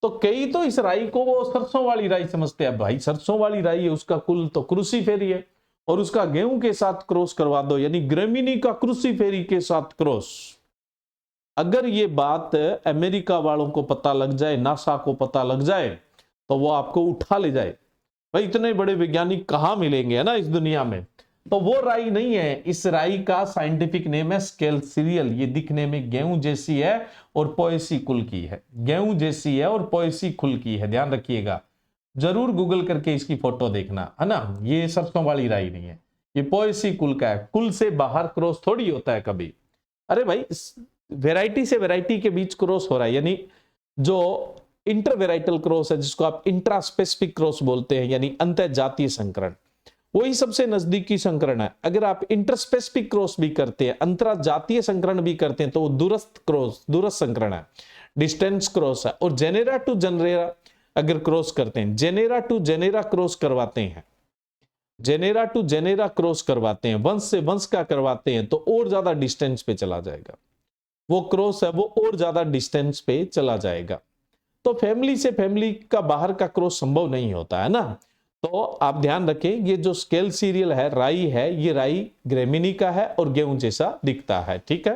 तो कई तो इस राई को वो सरसों वाली राई समझते हैं। भाई सरसों वाली राई है, उसका कुल तो क्रूसीफेरी है, और उसका गेहूं के साथ क्रॉस करवा दो, यानी ग्रेमिनी का क्रूसीफेरी के साथ क्रॉस। अगर ये बात अमेरिका वालों को पता लग जाए, नासा को पता लग जाए, तो वो आपको उठा ले जाए। भाई इतने बड़े वैज्ञानिक कहां मिलेंगे, है ना, इस दुनिया में। तो वो राई नहीं है, इस राई का साइंटिफिक नेम है स्केल सीरियल। ये दिखने में गेहूं जैसी है और पोएसी कुल की है, गेहूं जैसी है और पोएसी कुल की है, ध्यान रखिएगा। जरूर गूगल करके इसकी फोटो देखना, है ना। ये सरसों वाली राई नहीं है, ये पोएसी कुल का है। कुल से बाहर क्रॉस थोड़ी होता है कभी। अरे भाई वेराइटी से वेराइटी के बीच क्रॉस हो रहा है, यानी जो इंटरवेराइटल क्रॉस है, जिसको आप इंट्रास्पेसिफिक क्रॉस बोलते हैं, यानी अंतर जातीय संकरण, वही सबसे नजदीकी संकरण है। अगर आप इंटरस्पेसिफिक क्रॉस भी करते हैं, अंतरा जातीय संकरण भी करते हैं, तो वो दूरस्थ क्रॉस, दूरस्थ संकरण है, डिस्टेंस क्रॉस है। और जेनेरा टू जेनेरा अगर क्रॉस करते हैं, जेनेरा टू जेनेरा क्रॉस करवाते हैं, जेनेरा टू जेनेरा क्रॉस करवाते हैं, वंश से वंश का करवाते हैं, तो और ज्यादा डिस्टेंस पे चला जाएगा। वो क्रॉस है, वो और ज्यादा डिस्टेंस पे चला जाएगा। तो फैमिली से फैमिली का बाहर का क्रॉस संभव नहीं होता है ना। तो आप ध्यान रखें, ये जो स्केल सीरियल है, राई है, ये राई ग्रेमिनी का है और गेहूं जैसा दिखता है, ठीक है।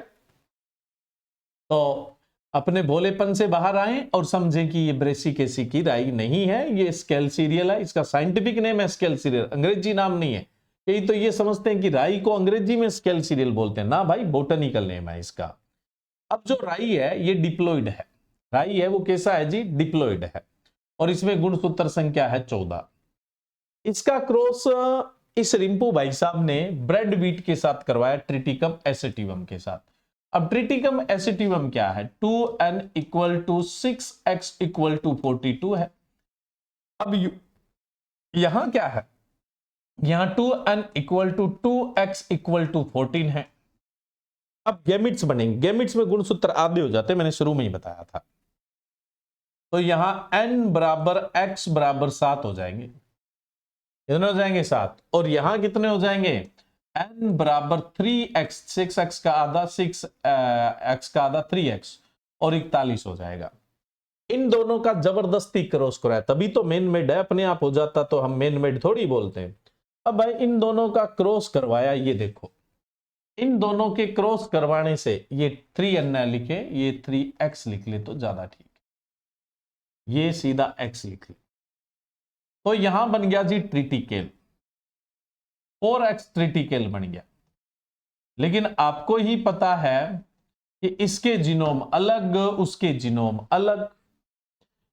तो अपने भोलेपन से बाहर आए और समझें कि ये ब्रेसिकेसी की राई नहीं है, ये स्केल सीरियल है। इसका साइंटिफिक नेम है स्केल सीरियल, अंग्रेजी नाम नहीं है। कई तो ये समझते हैं कि राई को अंग्रेजी में स्केल सीरियल बोलते हैं, ना भाई, बोटनिकल नेम है इसका। अब जो राई है ये डिप्लॉइड है, राई है वो कैसा है जी, डिप्लॉइड है, और इसमें गुणसूत्र संख्या है 14। इसका क्रॉस इस रिंपू भाई साहब ने ब्रेड व्हीट के साथ करवाया, ट्रिटिकम एसिटिवम के साथ। अब ट्रिटिकम एसिटिवम क्या है, 2n = 6x = 42 है। अब यहां क्या है, यहां 2n = 2x = 14 है। अब गैमिट्स बनेंगे, गैमिट्स में गुणसूत्र आधे हो जाते हैं, मैंने शुरू में ही बताया था। तो यहां n = x = 7 हो जाएंगे, कितने हो जाएंगे, 7। और यहां कितने हो जाएंगे, n = 3x, 6x का आधा, 6x का आधा 3x, और 41 हो जाएगा। इन दोनों का जबरदस्ती क्रॉस कराया, तभी तो मेन मेड है, अपने आप हो जाता तो हम मेन मेड थोड़ी बोलते हैं। अब भाई इन दोनों का क्रॉस करवाया, ये देखो, इन दोनों के क्रॉस करवाने से ये 3n लिखे, ये 3x लिख ले तो ज्यादा ठीक है, ये सीधा x लिख ले। तो यहां बन गया जी ट्रिटिकेल, 4x ट्रिटिकेल बन गया। लेकिन आपको ही पता है कि इसके जीनोम अलग, उसके जीनोम अलग।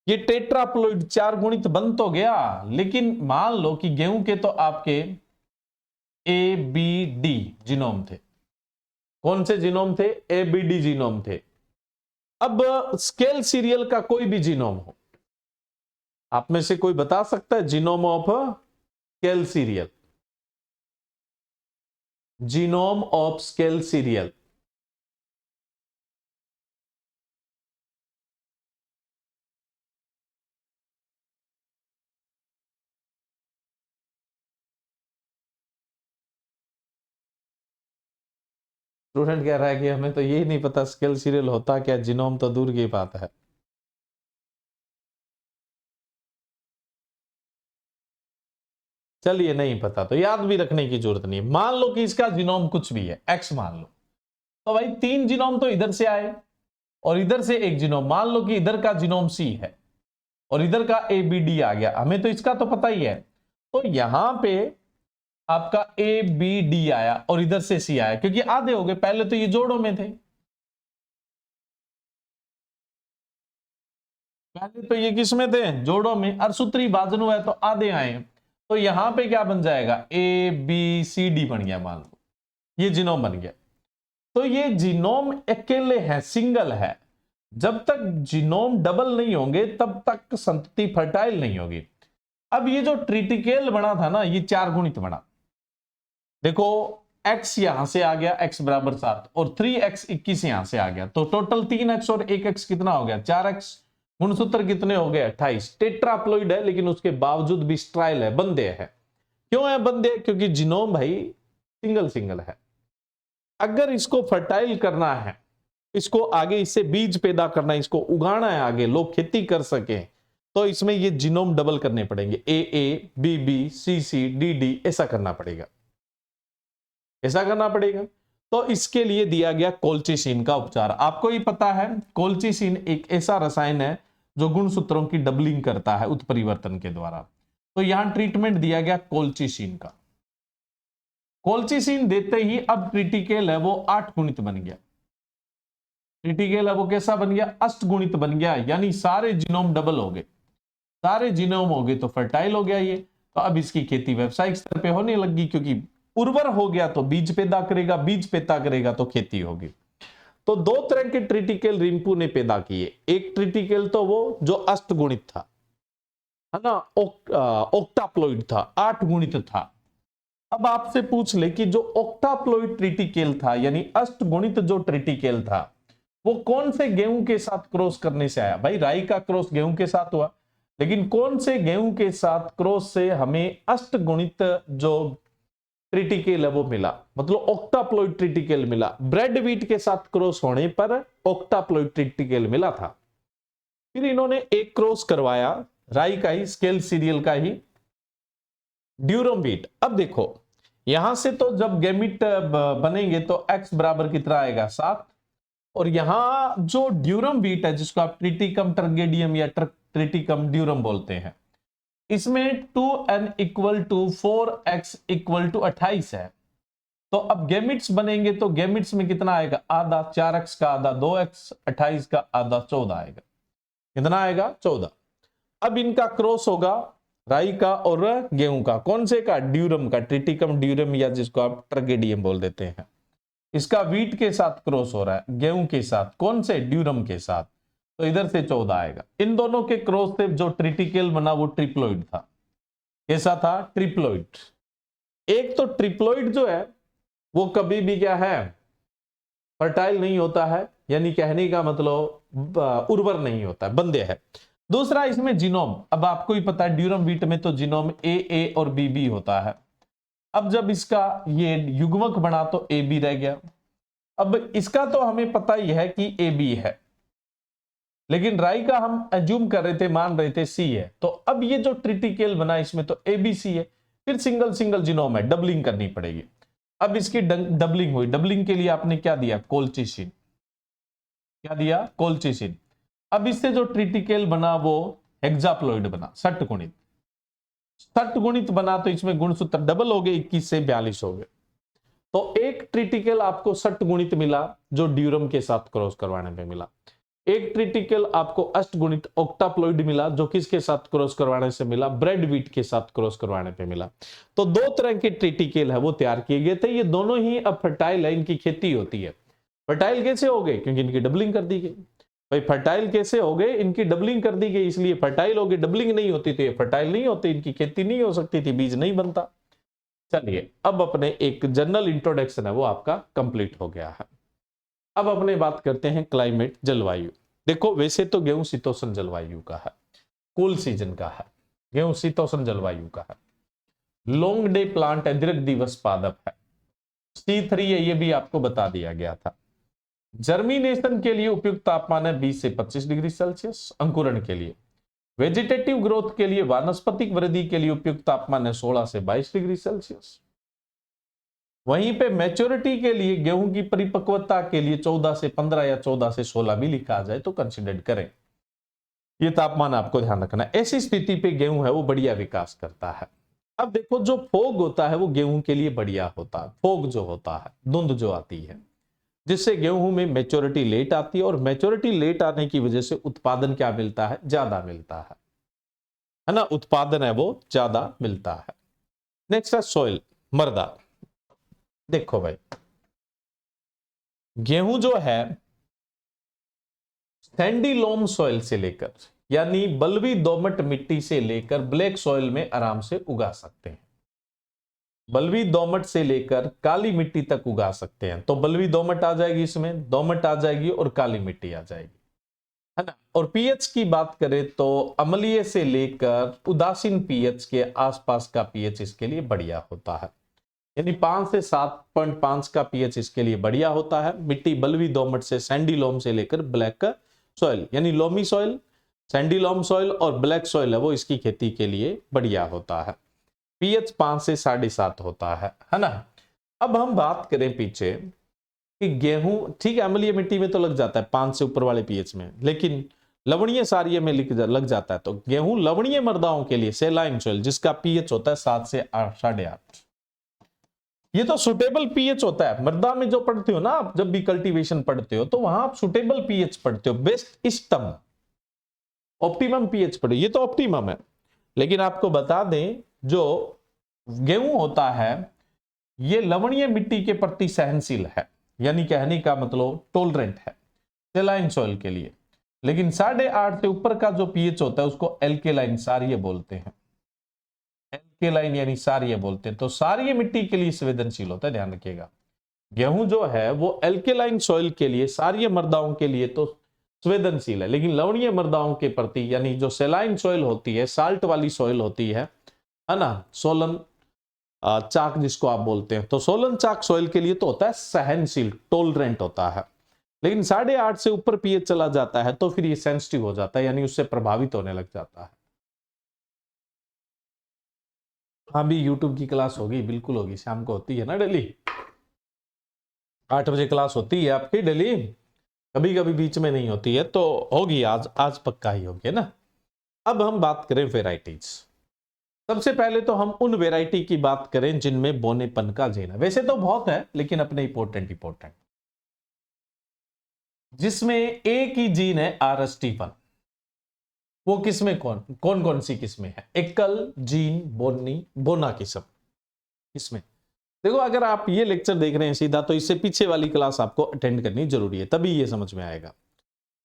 ये टेट्राप्लोइड 4 गुणित बन तो गया, लेकिन मान लो कि गेहूं के तो आपके ABD जीनोम थे। कौन से जीनोम थे, ABD जीनोम थे। अब स्केल सीरियल का कोई भी जीनोम हो, आप में से कोई बता सकता है genome of scale serial, genome of scale serial? Student कह रहा है कि हमें तो यही नहीं पता स्केल सीरियल होता क्या, जीनोम तो दूर की बात है। चलिए नहीं पता तो याद भी रखने की जरूरत नहीं है। मान लो कि इसका जीनोम कुछ भी है, एक्स मान लो, तो भाई 3 जीनोम तो इधर से आए और इधर से एक जीनोम, मान लो कि इधर का जीनोम सी है और इधर का ABD आ गया, हमें तो इसका तो पता ही है। तो यहां पे आपका ABD आया और इधर से C आया, क्योंकि आधे हो गए, पहले तो ये जोड़ों में थे, पहले तो ये किस में थे, जोड़ों में, और सूत्री बाजनु है तो आधे आए। तो यहां पे क्या बन जाएगा, ABCD बन गया, मान लो ये जीनोम बन गया। तो ये जीनोम अकेले है, सिंगल है। जब तक जीनोम डबल नहीं होंगे तब तक संतति फर्टाइल नहीं होगी। अब ये जो ट्रिटिकेल बना था ना, ये 4 गुणित बना। देखो x यहां से आ गया, x = 7, और 3x 21 यहां से आ गया, तो टोटल 3x और 1x कितना हो गया, 4x। गुणसूत्र कितने हो गए, 28। टेट्राप्लोइड है लेकिन उसके बावजूद भी स्ट्राइल है, बंदे है। क्यों है बंदे, क्योंकि जीनोम भाई सिंगल सिंगल है। अगर इसको फर्टाइल करना है इसको आगे इससे बीज पैदा करना है, इसको उगाना है, आगे लोग खेती कर सके, तो इसमें ये जीनोम डबल करने पड़ेंगे, A B B C C D D, ऐसा करना पड़ेगा, ऐसा करना पड़ेगा। तो इसके लिए दिया गया कोल्चिसिन का उपचार। आपको ही पता है कोल्चिसिन एक ऐसा रसायन है जो गुणसूत्रों की डबलिंग करता है उत्परिवर्तन के द्वारा। तो यहां ट्रीटमेंट दिया गया कोल्चिसिन का। कोल्चिसिन देते ही अब क्रिटिकल है वो 8 गुणित बन गया। क्रिटिकल है वो कैसा बन गया? अष्टगुणित बन गया, यानी सारे जीनोम डबल हो गए, सारे जीनोम हो गए तो फर्टाइल हो गया ये। तो अब इसकी खेती व्यवसायिक स्तर पे होने लगी, क्योंकि उर्वर हो गया तो बीज पैदा करेगा, बीज पैदा करेगा तो खेती होगी। तो दो तरह के ट्रिटिकल रिंकू ने पैदा किए। एक ट्रिटिकल तो वो जो अष्टगुणित था, है ना, ऑक्टाप्लॉइड था, 8 गुणित था। अब आपसे पूछ ले कि जो ऑक्टाप्लॉइड ट्रिटिकल था, यानी अष्टगुणित जो ट्रिटिकल था, वो कौन से गेहूं के साथ क्रॉस करने से आया? भाई राई का क्रॉस गेहूं के साथ हुआ, लेकिन कौन से गेहूं के साथ क्रॉस से हमें अष्टगुणित जो ट्रिटिकल है वो मिला, मतलब ऑक्टाप्लॉइड ट्रिटिकल मिला? ब्रेड व्हीट के साथ क्रॉस होने पर ऑक्टाप्लॉइड ट्रिटिकल मिला था। फिर इन्होंने एक क्रॉस करवाया राई का ही, स्केल सीरियल का ही, ड्यूरम व्हीट। अब देखो यहां से तो जब गैमिट बनेंगे तो x बराबर कितना आएगा? 7। और यहां जो ड्यूरम व्हीट है, जिसको आप ट्रिटिकम टर्गेडियम या ट्रिटिकम ड्यूरम बोलते हैं, इसमें 2n equal to 4x equal to 28 है। तो अब गैमिट्स बनेंगे तो गैमिट्स में कितना आएगा? आधा, 4x का आधा 2x, 28 का आधा 14 आएगा। कितना आएगा? 14। अब इनका क्रॉस होगा राई का और गेहूं का। कौन से का? ड्यूरम का, ट्रिटिकम ड्यूरम, या जिसको आप ट्रगेडियम बोल देते हैं। इसका व्हीट के साथ क्रॉस हो रहा है, गेहूं के साथ। कौन से? ड्यूरम के साथ। तो इधर से 14 आएगा। इन दोनों के क्रॉस से जो ट्रिटिकल बना वो ट्रिप्लोइड था। कैसा था? ट्रिप्लोइड। एक तो ट्रिप्लोइड जो है वो कभी भी क्या है? फर्टाइल नहीं होता है, यानी कहने का मतलब उर्वर नहीं होता है, बंदे है। दूसरा इसमें जीनोम, अब आपको ही पता है ड्यूरम व्हीट में तो जीनोम ए और बी होता है। अब जब इसका ये युग्मक बना तो ए बी रह गया। अब इसका तो हमें पता ही है कि ए बी है, लेकिन राई का हम एज्यूम कर रहे थे, मान रहे थे सी है। तो अब ये जो ट्रिटिकल बना इसमें तो ए बी सी है। फिर सिंगल सिंगल जीनोम है, डबलिंग करनी पड़ेगी। अब इसकी डबलिंग हुई। डबलिंग के लिए आपने क्या दिया? कोल्चिसिन। क्या दिया? कोल्चिसिन। अब इससे जो ट्रिटिकल बना वो हेक्साप्लॉइड बना, 60 गुणित। 60 गुणित बना तो इसमें गुणसूत्र डबल हो गए, 21 से 42 हो गए। तो एक ट्रिटिकल आपको 60 गुणित मिला जो ड्यूरम के साथ क्रॉस करवाने पे मिला। एक ट्रिटिकल आपको अष्टगुणित ऑक्टाप्लॉइड मिला जो किसके साथ क्रॉस करवाने से मिला? ब्रेड व्हीट के साथ क्रॉस करवाने पे मिला। तो दो तरह के ट्रिटिकल है वो तैयार किए गए थे। ये दोनों ही अब फर्टाइल है, इनकी खेती होती है। फर्टाइल कैसे हो गए? क्योंकि इनकी डबलिंग कर दी गई। भाई फर्टाइल कैसे हो गए? इनकी डबलिंग कर दी गई, इसलिए फर्टाइल हो गए। डबलिंग नहीं होती तो ये फर्टाइल नहीं होती, इनकी खेती नहीं हो सकती थी, बीज नहीं बनता। चलिए अब अपने एक जनरल इंट्रोडक्शन है वो आपका कंप्लीट हो गया है। अब अपने बात करते हैं क्लाइमेट, जलवायु। देखो वैसे तो गेहूं शीतोष्ण जलवायु का है, कूल सीजन का है। गेहूं शीतोष्ण जलवायु का है। लॉन्ग डे प्लांट है, दीर्घ दिवस पादप है। C3 है, ये भी आपको बता दिया गया था। जर्मिनेशन के लिए उपयुक्त तापमान है 20 से 25 डिग्री सेल्सियस। अंकुरण के लिए, वेजिटेटिव ग्रोथ के लिए, वानस्पतिक वृद्धि के लिए उपयुक्त तापमान है 16 से 22 डिग्री सेल्सियस। वहीं पे मैच्योरिटी के लिए, गेहूं की परिपक्वता के लिए 14 से 15 या 14 से 16 भी लिखा जाए तो कंसिडर करें। ये तापमान आपको ध्यान रखना है। ऐसी स्थिति पे गेहूं है वो बढ़िया विकास करता है। अब देखो जो फोग होता है वो गेहूं के लिए बढ़िया होता है। फोग जो होता है, धुंध जो आती है, जिससे गेहूं में मैच्योरिटी लेट आती है, और मैच्योरिटी लेट आने की वजह से उत्पादन क्या मिलता है? ज्यादा मिलता है ना, उत्पादन है वो ज्यादा मिलता है। नेक्स्ट है सॉइल, मृदा। देखो भाई गेहूं जो है सैंडी लोम सॉइल से लेकर, यानी बलवी दोमट मिट्टी से लेकर ब्लैक सॉइल में आराम से उगा सकते हैं। बलवी दोमट से लेकर काली मिट्टी तक उगा सकते हैं। तो बलवी दोमट आ जाएगी, इसमें दोमट आ जाएगी और काली मिट्टी आ जाएगी, है ना। और पीएच की बात करें तो अम्लीय से लेकर उदासीन पीएच के आसपास का पीएच इसके लिए बढ़िया होता है। यानी 5 से 7.5 का पीएच इसके लिए बढ़िया होता है। मिट्टी बलुई दोमट से सैंडी लोम से लेकर ब्लैक सॉइल, यानी loamy soil, sandy loam soil और ब्लैक सॉइल है वो इसकी खेती के लिए बढ़िया होता है। पीएच 5 से 7.5 होता है ना। अब हम बात करें पीछे कि गेहूं, ठीक है, अम्लीय मिट्टी में तो लग जाता है 5 से ऊपर वाले पीएच में, लेकिन लवणीय सारीय में लग जाता है। तो गेहूं लवणीय मृदाओं के लिए सेलाइन सॉइल जिसका पीएच होता है 7 से 8.5, ये तो सुटेबल पीएच होता है। मृदा में जो पढ़ते हो ना आप, जब भी कल्टीवेशन पढ़ते हो तो वहां आप सुटेबल पीएच पढ़ते हो, बेस्ट इष्टतम, ऑप्टिमम पीएच पढ़ो, ये तो ऑप्टिमम है। लेकिन आपको बता दें जो गेहूं होता है ये लवणीय मिट्टी के प्रति सहनशील है, यानी कहने का मतलब टॉलरेंट है सेलाइन सॉइल के लिए। लेकिन 8.5 से ऊपर का जो पीएच होता है उसको एल्केलाइन सारीय बोलते हैं, एल्केलाइन यानी सारीय बोलते हैं। तो सारीय मिट्टी के लिए संवेदनशील होता है, ध्यान रखिएगा। गेहूं जो है वो एल्केलाइन सॉइल के लिए, सारीय मृदाओं के लिए तो संवेदनशील है, लेकिन लवणीय मृदाओं के प्रति, यानी जो सेलाइन सॉइल होती है, साल्ट वाली सॉइल होती है ना, सोलन चाक जिसको आप बोलते हैं, तो सोलन चाक सॉइल के लिए तो होता है सहनशील, टॉलरेंट होता है। लेकिन 8.5 से ऊपर पीएच चला जाता है तो फिर ये सेंसिटिव हो जाता है, यानी उससे प्रभावित होने लग जाता है। हाँ भी यूट्यूब की क्लास होगी, बिल्कुल होगी, शाम को होती है ना डेली, 8 बजे क्लास होती है आपकी डेली, कभी कभी बीच में नहीं होती है, तो होगी आज, आज पक्का ही होगी ना। अब हम बात करें वेराइटीज। सबसे पहले तो हम उन वेराइटी की बात करें जिनमें बोनेपन का जीन है। वैसे तो बहुत है लेकिन अपने इंपॉर्टेंट जिसमें एक ही जीन है RST1, वो किसमें कौन कौन सी किस्में है? एकल, जीन, बोना किस्म। किसमें देखो, अगर आप ये लेक्चर देख रहे हैं सीधा तो इससे पीछे वाली क्लास आपको अटेंड करनी जरूरी है, तभी ये समझ में आएगा।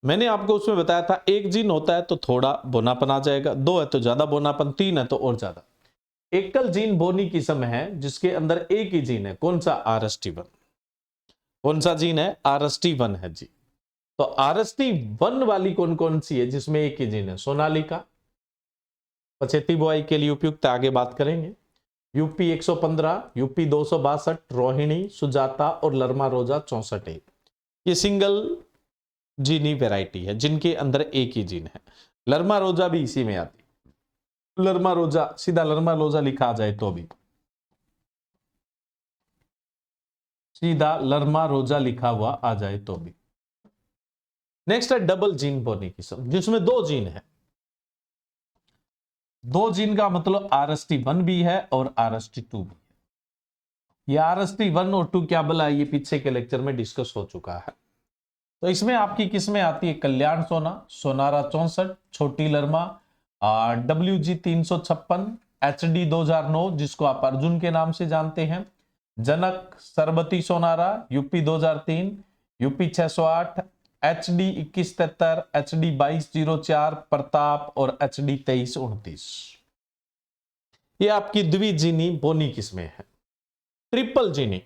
मैंने आपको उसमें बताया था एक जीन होता है तो थोड़ा बोनापन आ जाएगा, 2 है तो ज्यादा बोनापन, 3 है तो और ज्यादा। एकल जीन बोनी किस्म है जिसके अंदर एक ही जीन है, कौन सा? RST1। कौन सा जीन है? RST1 है जी। तो RST1 वाली कौन कौन सी है जिसमें एक ही जीन है? सोनालिका, पछेती बुआई के लिए उपयुक्त, आगे बात करेंगे। यूपी 115, यूपी 262, रोहिणी, सुजाता और लरमा रोजा 64। ये सिंगल जीनी वैरायटी है जिनके अंदर एक ही जीन है। लरमा रोजा भी इसी में आती, लरमा रोजा, सीधा लरमा रोजा लिखा आ जाए तो भी, सीधा लरमा रोजा लिखा हुआ आ जाए तो भी। नेक्स्ट है डबल जीन बोनी किस्म, जिसमें 2 जीन है। 2 जीन का मतलब RST1 भी है और RST2 भी है। ये RST1 और 2 क्या बोला, ये पीछे के लेक्चर में डिस्कस हो चुका है। तो इसमें आपकी किस्में आती है कल्याण सोना, सोनारा 64, छोटी लरमा, WG 356, HD 2009 जिसको आप अर्जुन के नाम से जानते हैं, Janak, Sarbati Sonara, UP 2003, UP 608, HD 2173, HD 2204, Pratap और HD 2329। ये आपकी द्विजीनी बोनी किस्में हैं। ट्रिपल जीनी,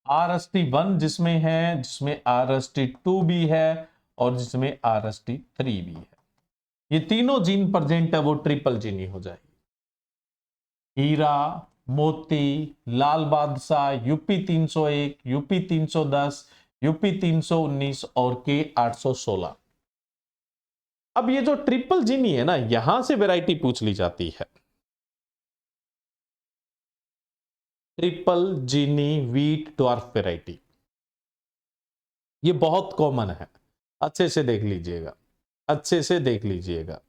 RST1 जिसमें है, जिसमें RST2 भी है और जिसमें RST3 भी है, ये तीनों जीन प्रेजेंट है, वो ट्रिपल जीनी हो जाएगी। हीरा, मोती, लाल बादशाह, यूपी 301, यूपी 310, यूपी 319 और के 816। अब ये जो ट्रिपल जीनी है ना, यहां से वैरायटी पूछ ली जाती है। ट्रिपल जीनी व्हीट ड्वार्फ वैरायटी, ये बहुत कॉमन है, अच्छे से देख लीजिएगा, अच्छे से देख लीजिएगा,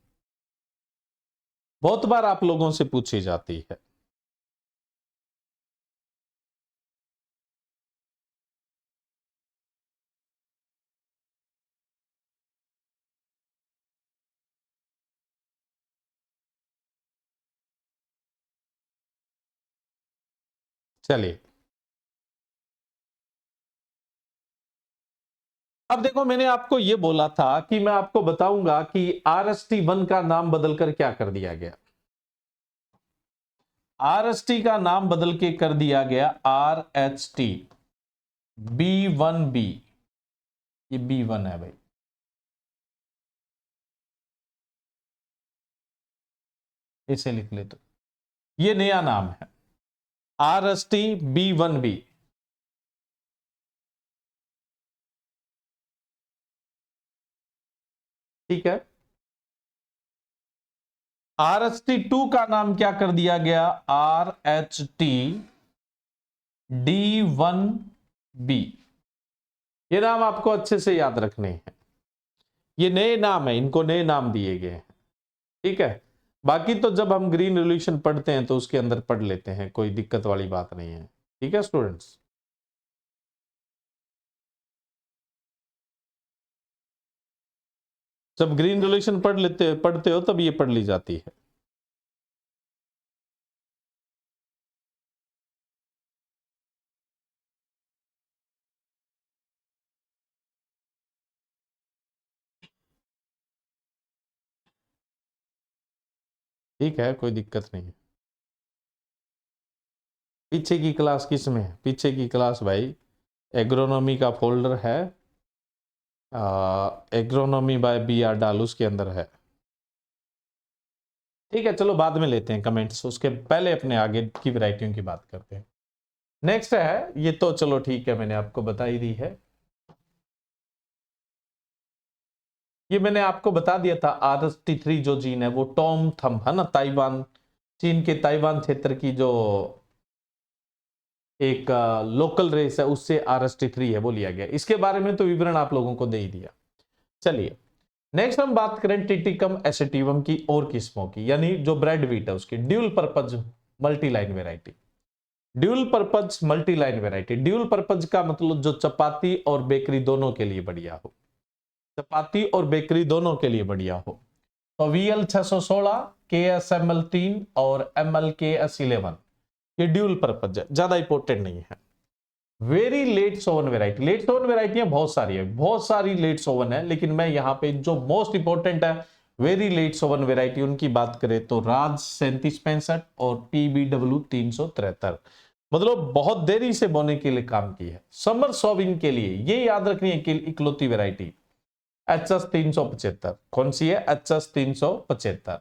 बहुत बार आप लोगों से पूछी जाती है। चलिए, अब देखो, मैंने आपको यह बोला था कि मैं आपको बताऊंगा कि RST1 का नाम बदलकर क्या कर दिया गया। RST का नाम बदल के कर दिया गया RHT B1B, ये B1 है भाई। इसे लिख ले तो ये नया नाम है RST-B1B। ठीक है, RST-2 का नाम क्या कर दिया गया, RHT-D1B। ये नाम आपको अच्छे से याद रखने हैं, ये नए नाम है, इनको नए नाम दिए गए हैं। ठीक है, बाकी तो जब हम ग्रीन रेवोल्यूशन पढ़ते हैं तो उसके अंदर पढ़ लेते हैं, कोई दिक्कत वाली बात नहीं है। ठीक है स्टूडेंट्स, जब ग्रीन रेवोल्यूशन पढ़ते हो तब ये पढ़ ली जाती है। ठीक है, कोई दिक्कत नहीं है। पीछे की क्लास किस में है, पीछे की क्लास भाई एग्रोनॉमी का फोल्डर है, एग्रोनॉमी बाय BR डाल, उसके अंदर है। ठीक है, चलो बाद में लेते हैं कमेंट्स, उसके पहले अपने आगे की वैरायटियों की बात करते हैं। नेक्स्ट है, ये तो चलो ठीक है, मैंने आपको बता ही दी है। ये मैंने आपको बता दिया था, RST-3 जो जीन है वो टॉम थम है ना, ताइवान, चीन के ताइवान क्षेत्र की जो एक लोकल रेस है उससे RST-3 है वो लिया गया। इसके बारे में तो विवरण आप लोगों को दे ही दिया। चलिए नेक्स्ट हम बात करें टिटिकम एसेटिवम की और किस्मों की, यानी जो ब्रेड व्हीट है उसकी dual purpose multiline variety. Dual purpose multiline variety, dual purpose का मतलब जो चपाती और बेकरी दोनों के लिए बढ़िया हो, चपाती और बेकरी दोनों के लिए बढ़िया हो। तो VL 616, KSML 3 और MLKS11 ये ड्यूल पर्पज है, ज्यादा इंपॉर्टेंट नहीं है। वेरी लेट सोवन वेराइटी, लेट सोवन वेराइटियां बहुत सारी है, बहुत सारी लेट सोवन है, लेकिन मैं यहां पे जो मोस्ट इंपॉर्टेंट है वेरी लेट सोवन वेराइटी उनकी बात करें तो राज 3765 और PBW 373, मतलब बहुत देरी से बोने के लिए काम की है। समर सोविंग के लिए ये याद रखनी है कि इकलौती वेराइटी HS 375, कौन सी है, HS 375।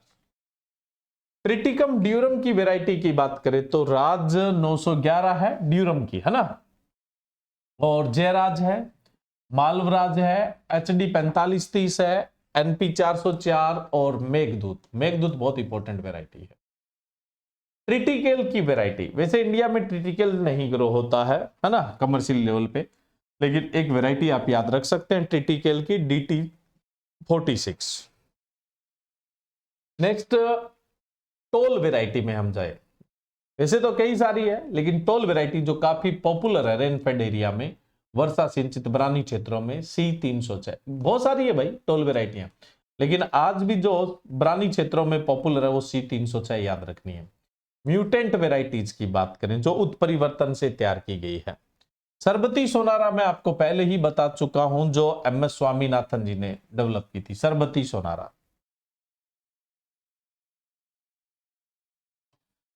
ट्रिटिकम ड्यूरम की वैरायटी की बात करें तो राज 911 है ड्यूरम की, है ना, और जयराज है, मालवराज है, HD 4530 है, NP 404 और मेघदूत, मेघदूत बहुत इंपॉर्टेंट वैरायटी है। ट्रिटिकल की वैरायटी, वैसे इंडिया में ट्रिटिकल नहीं ग्रो होता है ना, कमर्शियल लेवल पे, लेकिन एक वैरायटी आप याद रख सकते हैं ट्रिटिकल की, DT46। नेक्स्ट टोल वैरायटी में हम जाए, वैसे तो कई सारी है लेकिन टोल वैरायटी जो काफी पॉपुलर है रेनफेड एरिया में, वर्षा सिंचित बरानी क्षेत्रों में, C306, बहुत सारी है भाई टोल वैरायटियां, लेकिन आज भी जो बरानी क्षेत्रों में पॉपुलर है वो C306 याद रखनी है। म्यूटेंट वैरायटीज की बात करें जो उत्परिवर्तन से तैयार की गई है, सरबती सोनारा मैं आपको पहले ही बता चुका हूं जो MS स्वामीनाथन जी ने डेवलप की थी, सरबती सोनारा,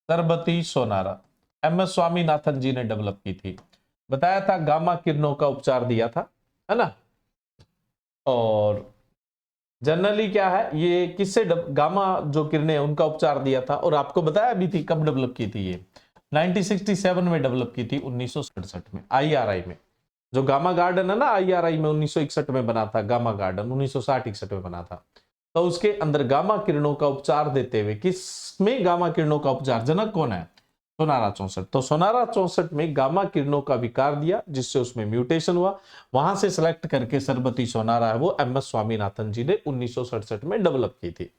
सरबती सोनारा MS स्वामीनाथन जी ने डेवलप की थी। बताया था गामा किरणों का उपचार दिया था, है ना, और जनरली क्या है ये किससे गामा जो किरणें उनका उपचार दिया था, और आपको बताया भी थी कब डेवलप की थी ये, 1967 में डेवलप की थी, 1967 में IRI में। जो गामा गार्डन है ना IRI में 1961 में बना था, गामा गार्डन 1960-61 में बना था, तो उसके अंदर गामा किरणों का उपचार देते हुए, किसमें गामा किरणों का उपचार, जनक कौन है, सोनारा 64। तो सोनारा 64 में गामा किरणों का विकार दिया जिससे उसमें म्यूटेशन हुआ, वहां से सिलेक्ट करके सरबती सोनारा है वो MS स्वामीनाथन जी ने 1967 में डेवलप की थी।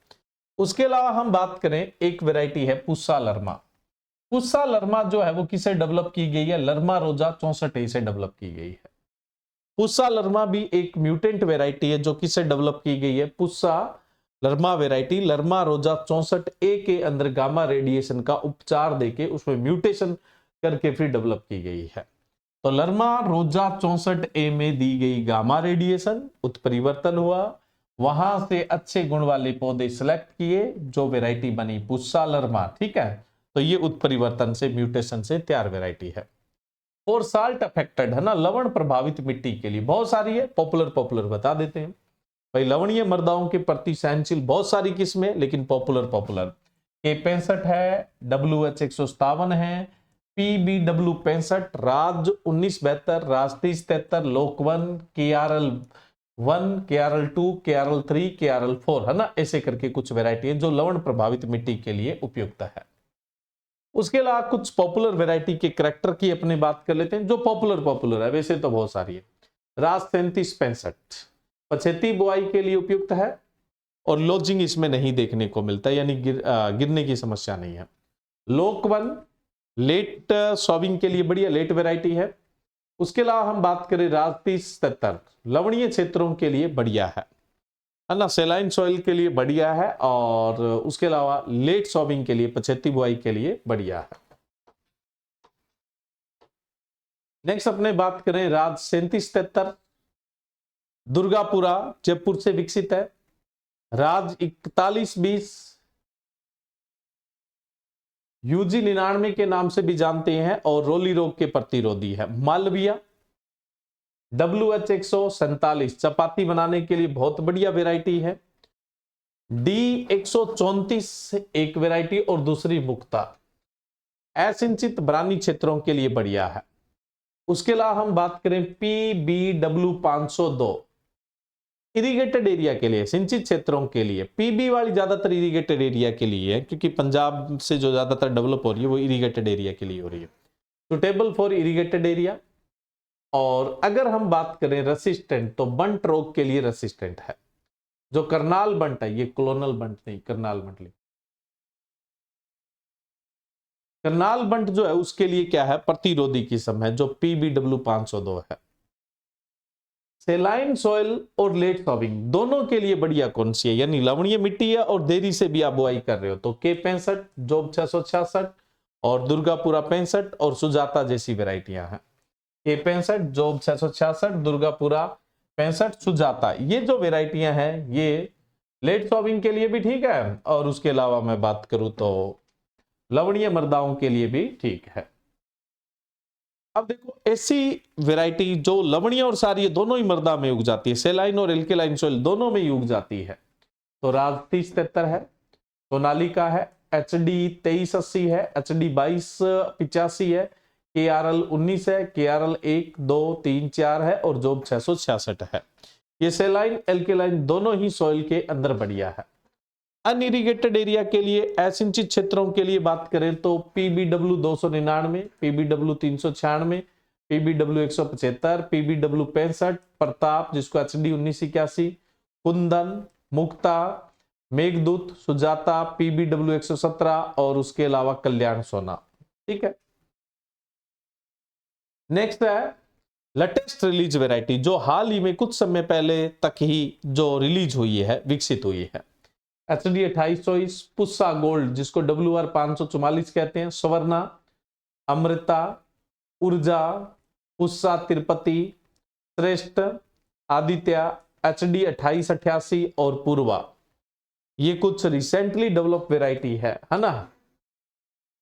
उसके अलावा हम बात करें एक वैरायटी है पुस्सा लर्मा, पुस्सा लर्मा जो है वो किसे डेवलप की गई है, लर्मा रोजा 64A से डेवलप की गई है। पुस्सा लर्मा भी एक म्यूटेंट वैरायटी है जो किसे डेवलप की गई है, पुस्सा लर्मा वैरायटी लर्मा रोजा 64A के अंदर गामा रेडिएशन का उपचार देके उसमें म्यूटेशन करके फिर डेवलप की गई है। तो लर्मा रोजा 64A में दी गई गामा रेडिएशन, उत्परिवर्तन हुआ, वहां से अच्छे गुण वाले पौधे सिलेक्ट किए, जो वैरायटी बनी पुस्सा लर्मा। ठीक है, तो ये उत्परिवर्तन से म्यूटेशन से तैयार वैरायटी है। और साल्ट अफेक्टेड है ना, लवण प्रभावित मिट्टी के लिए बहुत सारी है, पॉपुलर बता देते हैं भाई, लवणीय मृदाओं के प्रति सहनशील बहुत सारी किस्में, लेकिन पॉपुलर K65 है, WH 157 है, PBW 65, राज 1972, राज 3073, लोक 1, KRL 1, KRL 2, KRL 3, KRL 4, है ना, ऐसे करके कुछ वैरायटी है जो लवण प्रभावित मिट्टी के लिए उपयुक्त है। उसके अलावा कुछ पॉपुलर वैरायटी के करैक्टर की अपने बात कर लेते हैं, जो पॉपुलर है, वैसे तो बहुत सारी है। राज 3765 पछेती बुआई के लिए उपयुक्त है और लॉजिंग इसमें नहीं देखने को मिलता, यानी गिरने की समस्या नहीं है। लोक 1 लेट सॉविंग के लिए बढ़िया लेट वैरायटी है। उसके अलावा हम बात करें राज 3073 लवणीय क्षेत्रों के लिए बढ़िया है ना, सेलाइन सॉइल के लिए बढ़िया है, और उसके अलावा लेट सॉविंग के लिए, पछेती बुआई के लिए बढ़िया है। नेक्स्ट अपने बात करें राज 3773 दुर्गापुरा जयपुर से विकसित है। राज 4120 यूजी 99 के नाम से भी जानते हैं और रोली रोग के प्रतिरोधी है। मालविया WH 147 चपाती बनाने के लिए बहुत बढ़िया वैरायटी है। D 134 एक वैरायटी और दूसरी मुक्ता असिंचित बरानी क्षेत्रों के लिए बढ़िया है। उसके अलावा हम बात करें PBW 502 इरिगेटेड एरिया के लिए, सिंचित क्षेत्रों के लिए। पीबी वाली ज्यादातर इरिगेटेड एरिया के लिए है, क्योंकि पंजाब से जो ज्यादातर डेवलप हो रही है वो इरिगेटेड एरिया के लिए हो रही है, सुटेबल फॉर इरिगेटेड एरिया। और अगर हम बात करें रेसिस्टेंट, तो बंट रोग के लिए रेसिस्टेंट है। जो करनाल बंट है, ये क्लोनल बंट नहीं, करनाल बंट लिख, करनाल बंट जो है उसके लिए क्या है, प्रतिरोधी किस्म है, जो PBW 502 है। सेलाइन सॉइल और लेट सॉविंग दोनों के लिए बढ़िया कौन सी है, यानी लवणीय मिट्टी है और देरी से भी आप बुआई कर रहे हो, तो K65, जोब 666 और दुर्गापुरा 65 और सुजाता जैसी वेराइटियां हैं। K65, जोब 666, दुर्गापुरा 65, सुजाता, ये जो वेराइटियां हैं ये लेट सॉविंग के लिए भी ठीक है, और उसके अलावा मैं बात करूं तो लवणीय मृदाओं के लिए भी ठीक है। अब देखो ऐसी वैरायटी जो लवणीय और सारी दोनों ही मृदा में उग जाती है, सेलाइन और एल्केलाइन सॉइल दोनों में ही उग जाती है, तो राज 3073 है, सोनालिका है, HD 2380 है, HD 2285 है, KRL 19 है, KRL 1, 2, 3, 4 है और जोब 666 है। ये सेलाइन एल्केलाइन दोनों ही सॉइल के अंदर बढ़िया है। अनइरिगेटेड एरिया के लिए, असिंचित क्षेत्रों के लिए बात करें तो PBW 299, PBW 396, PBW 175, PBW 65, Pratap जिसको HD 1981, कुंदन, मुक्ता, मेघदूत, सुजाता, PBW 117 और उसके अलावा कल्याण सोना। ठीक है। नेक्स्ट है लेटेस्ट रिलीज वैरायटी, जो हाल ही में कुछ समय पहले तक ही जो रिलीज हुई है, विकसित हुई है। HD 2824 पुस्सा गोल्ड जिसको WR 544 कहते हैं, स्वर्णा, अमृता, ऊर्जा, पुस्सा तिरुपति, श्रेष्ठ, आदित्य, HD 2888 और पूर्वा, ये कुछ रिसेंटली डेवलप वैरायटी है ना।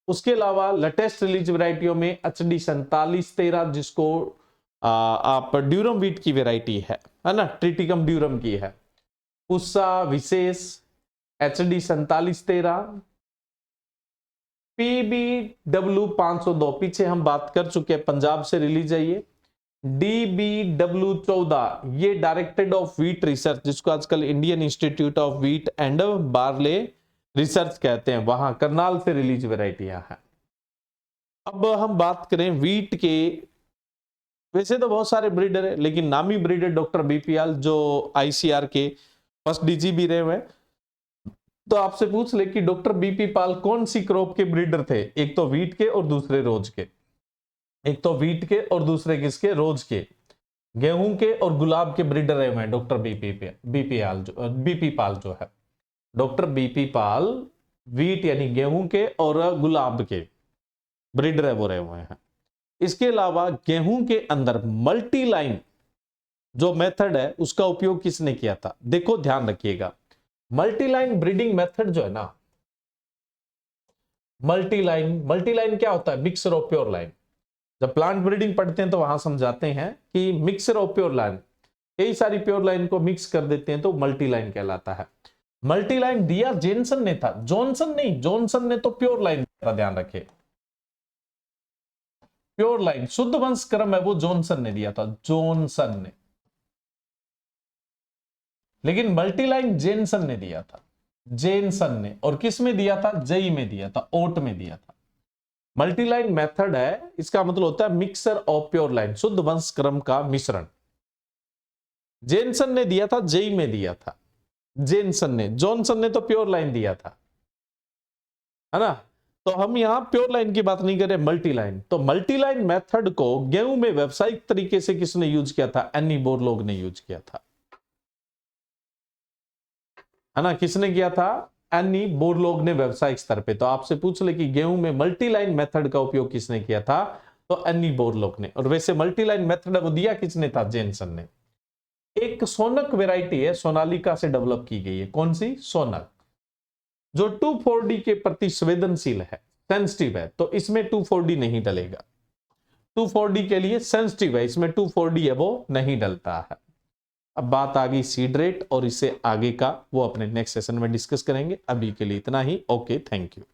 उसके अलावा लेटेस्ट रिलीज वैरायटियों में HD 4713 जिसको आप ड्यूरम वीट की वैरायटी है ना, ट्रिटिकम ड्यूरम की है। पुस्सा विशेष HD 4713, PBW 502 पीछे हम बात कर चुके हैं, पंजाब से रिलीज है ये। DBW 14 ये डायरेक्टेड ऑफ व्हीट रिसर्च जिसको आजकल Indian institute of wheat and barley research कहते हैं, वहां करनाल से रिलीज वैरायटियां हैं। अब हम बात करें व्हीट के, वैसे तो बहुत सारे ब्रीडर है, लेकिन नामी ब्रीडर डॉक्टर बीपीएल जो ICR के फर्स्ट DG भी रहे हुए, तो आपसे पूछ ले कि डॉक्टर बीपी पाल कौन सी क्रॉप के ब्रीडर थे, एक तो व्हीट के और दूसरे रोज के, एक तो व्हीट के और दूसरे किसके, रोज के, गेहूं के और गुलाब के ब्रीडर रहे हुए हैं डॉक्टर बीपी पाल जो है। डॉक्टर बीपी पाल व्हीट यानी गेहूं के और गुलाब के ब्रीडर है वो रहे हुए हैं। इसके अलावा गेहूं के अंदर मल्टी लाइन जो मेथड है उसका उपयोग किसने किया था, देखो ध्यान रखिएगा, मल्टीलाइन ब्रीडिंग मेथड जो है ना, मल्टीलाइन क्या होता है, मिक्सर ऑफ प्योर लाइन। जब प्लांट ब्रीडिंग पढ़ते हैं तो वहां समझाते हैं कि मिक्सर ऑफ प्योर लाइन, कई सारी प्योर लाइन को मिक्स कर देते हैं तो मल्टीलाइन कहलाता है। मल्टीलाइन दिया जेनसन ने था, जॉनसन नहीं, जॉनसन ने तो प्योर लाइन दिया था, ध्यान रखे, प्योर लाइन शुद्ध वंश क्रम है वो जॉनसन ने दिया था, जॉनसन ने, लेकिन मल्टीलाइन जेनसन ने दिया था, जेनसन ने। और किस में दिया था? जेई में दिया था, ओट में दिया था। मल्टीलाइन मेथड है, इसका मतलब होता है मिक्सर ऑफ प्योर लाइन, शुद्ध वंश क्रम का मिश्रण। जेनसन ने दिया था, जेई में दिया था, जेनसन ने। जॉनसन ने तो प्योर लाइन दिया था, है ना। तो हम यहां प्योर लाइन की बात नहीं कर रहे, मल्टी लाइन। तो मल्टी लाइन मेथड को गेहूं में व्यावसायिक तरीके से किसने यूज किया था? एनी बोरलॉग ने यूज किया था, है ना। किसने किया था? एनी बोरलॉग ने व्यावसायिक स्तर पे। तो आपसे पूछ ले कि गेहूं में मल्टी लाइन मेथड का उपयोग किसने किया था, तो एनी बोरलॉग ने। और वैसे मल्टी लाइन मेथड वो दिया किसने था? जेनसन ने। एक सोनक वैरायटी है, सोनालिका से डेवलप की गई है। कौन सी? सोनक, जो 2,4-D के प्रति संवेदनशील है, सेंसिटिव है। तो इसमें 2,4-D नहीं डलेगा, 2,4-D के लिए सेंसिटिव है, इसमें 2,4-D है वो नहीं डलता है। अब बात आ गई सीड रेट, और इससे आगे का वो अपने नेक्स्ट सेशन में डिस्कस करेंगे। अभी के लिए इतना ही। Okay, thank you.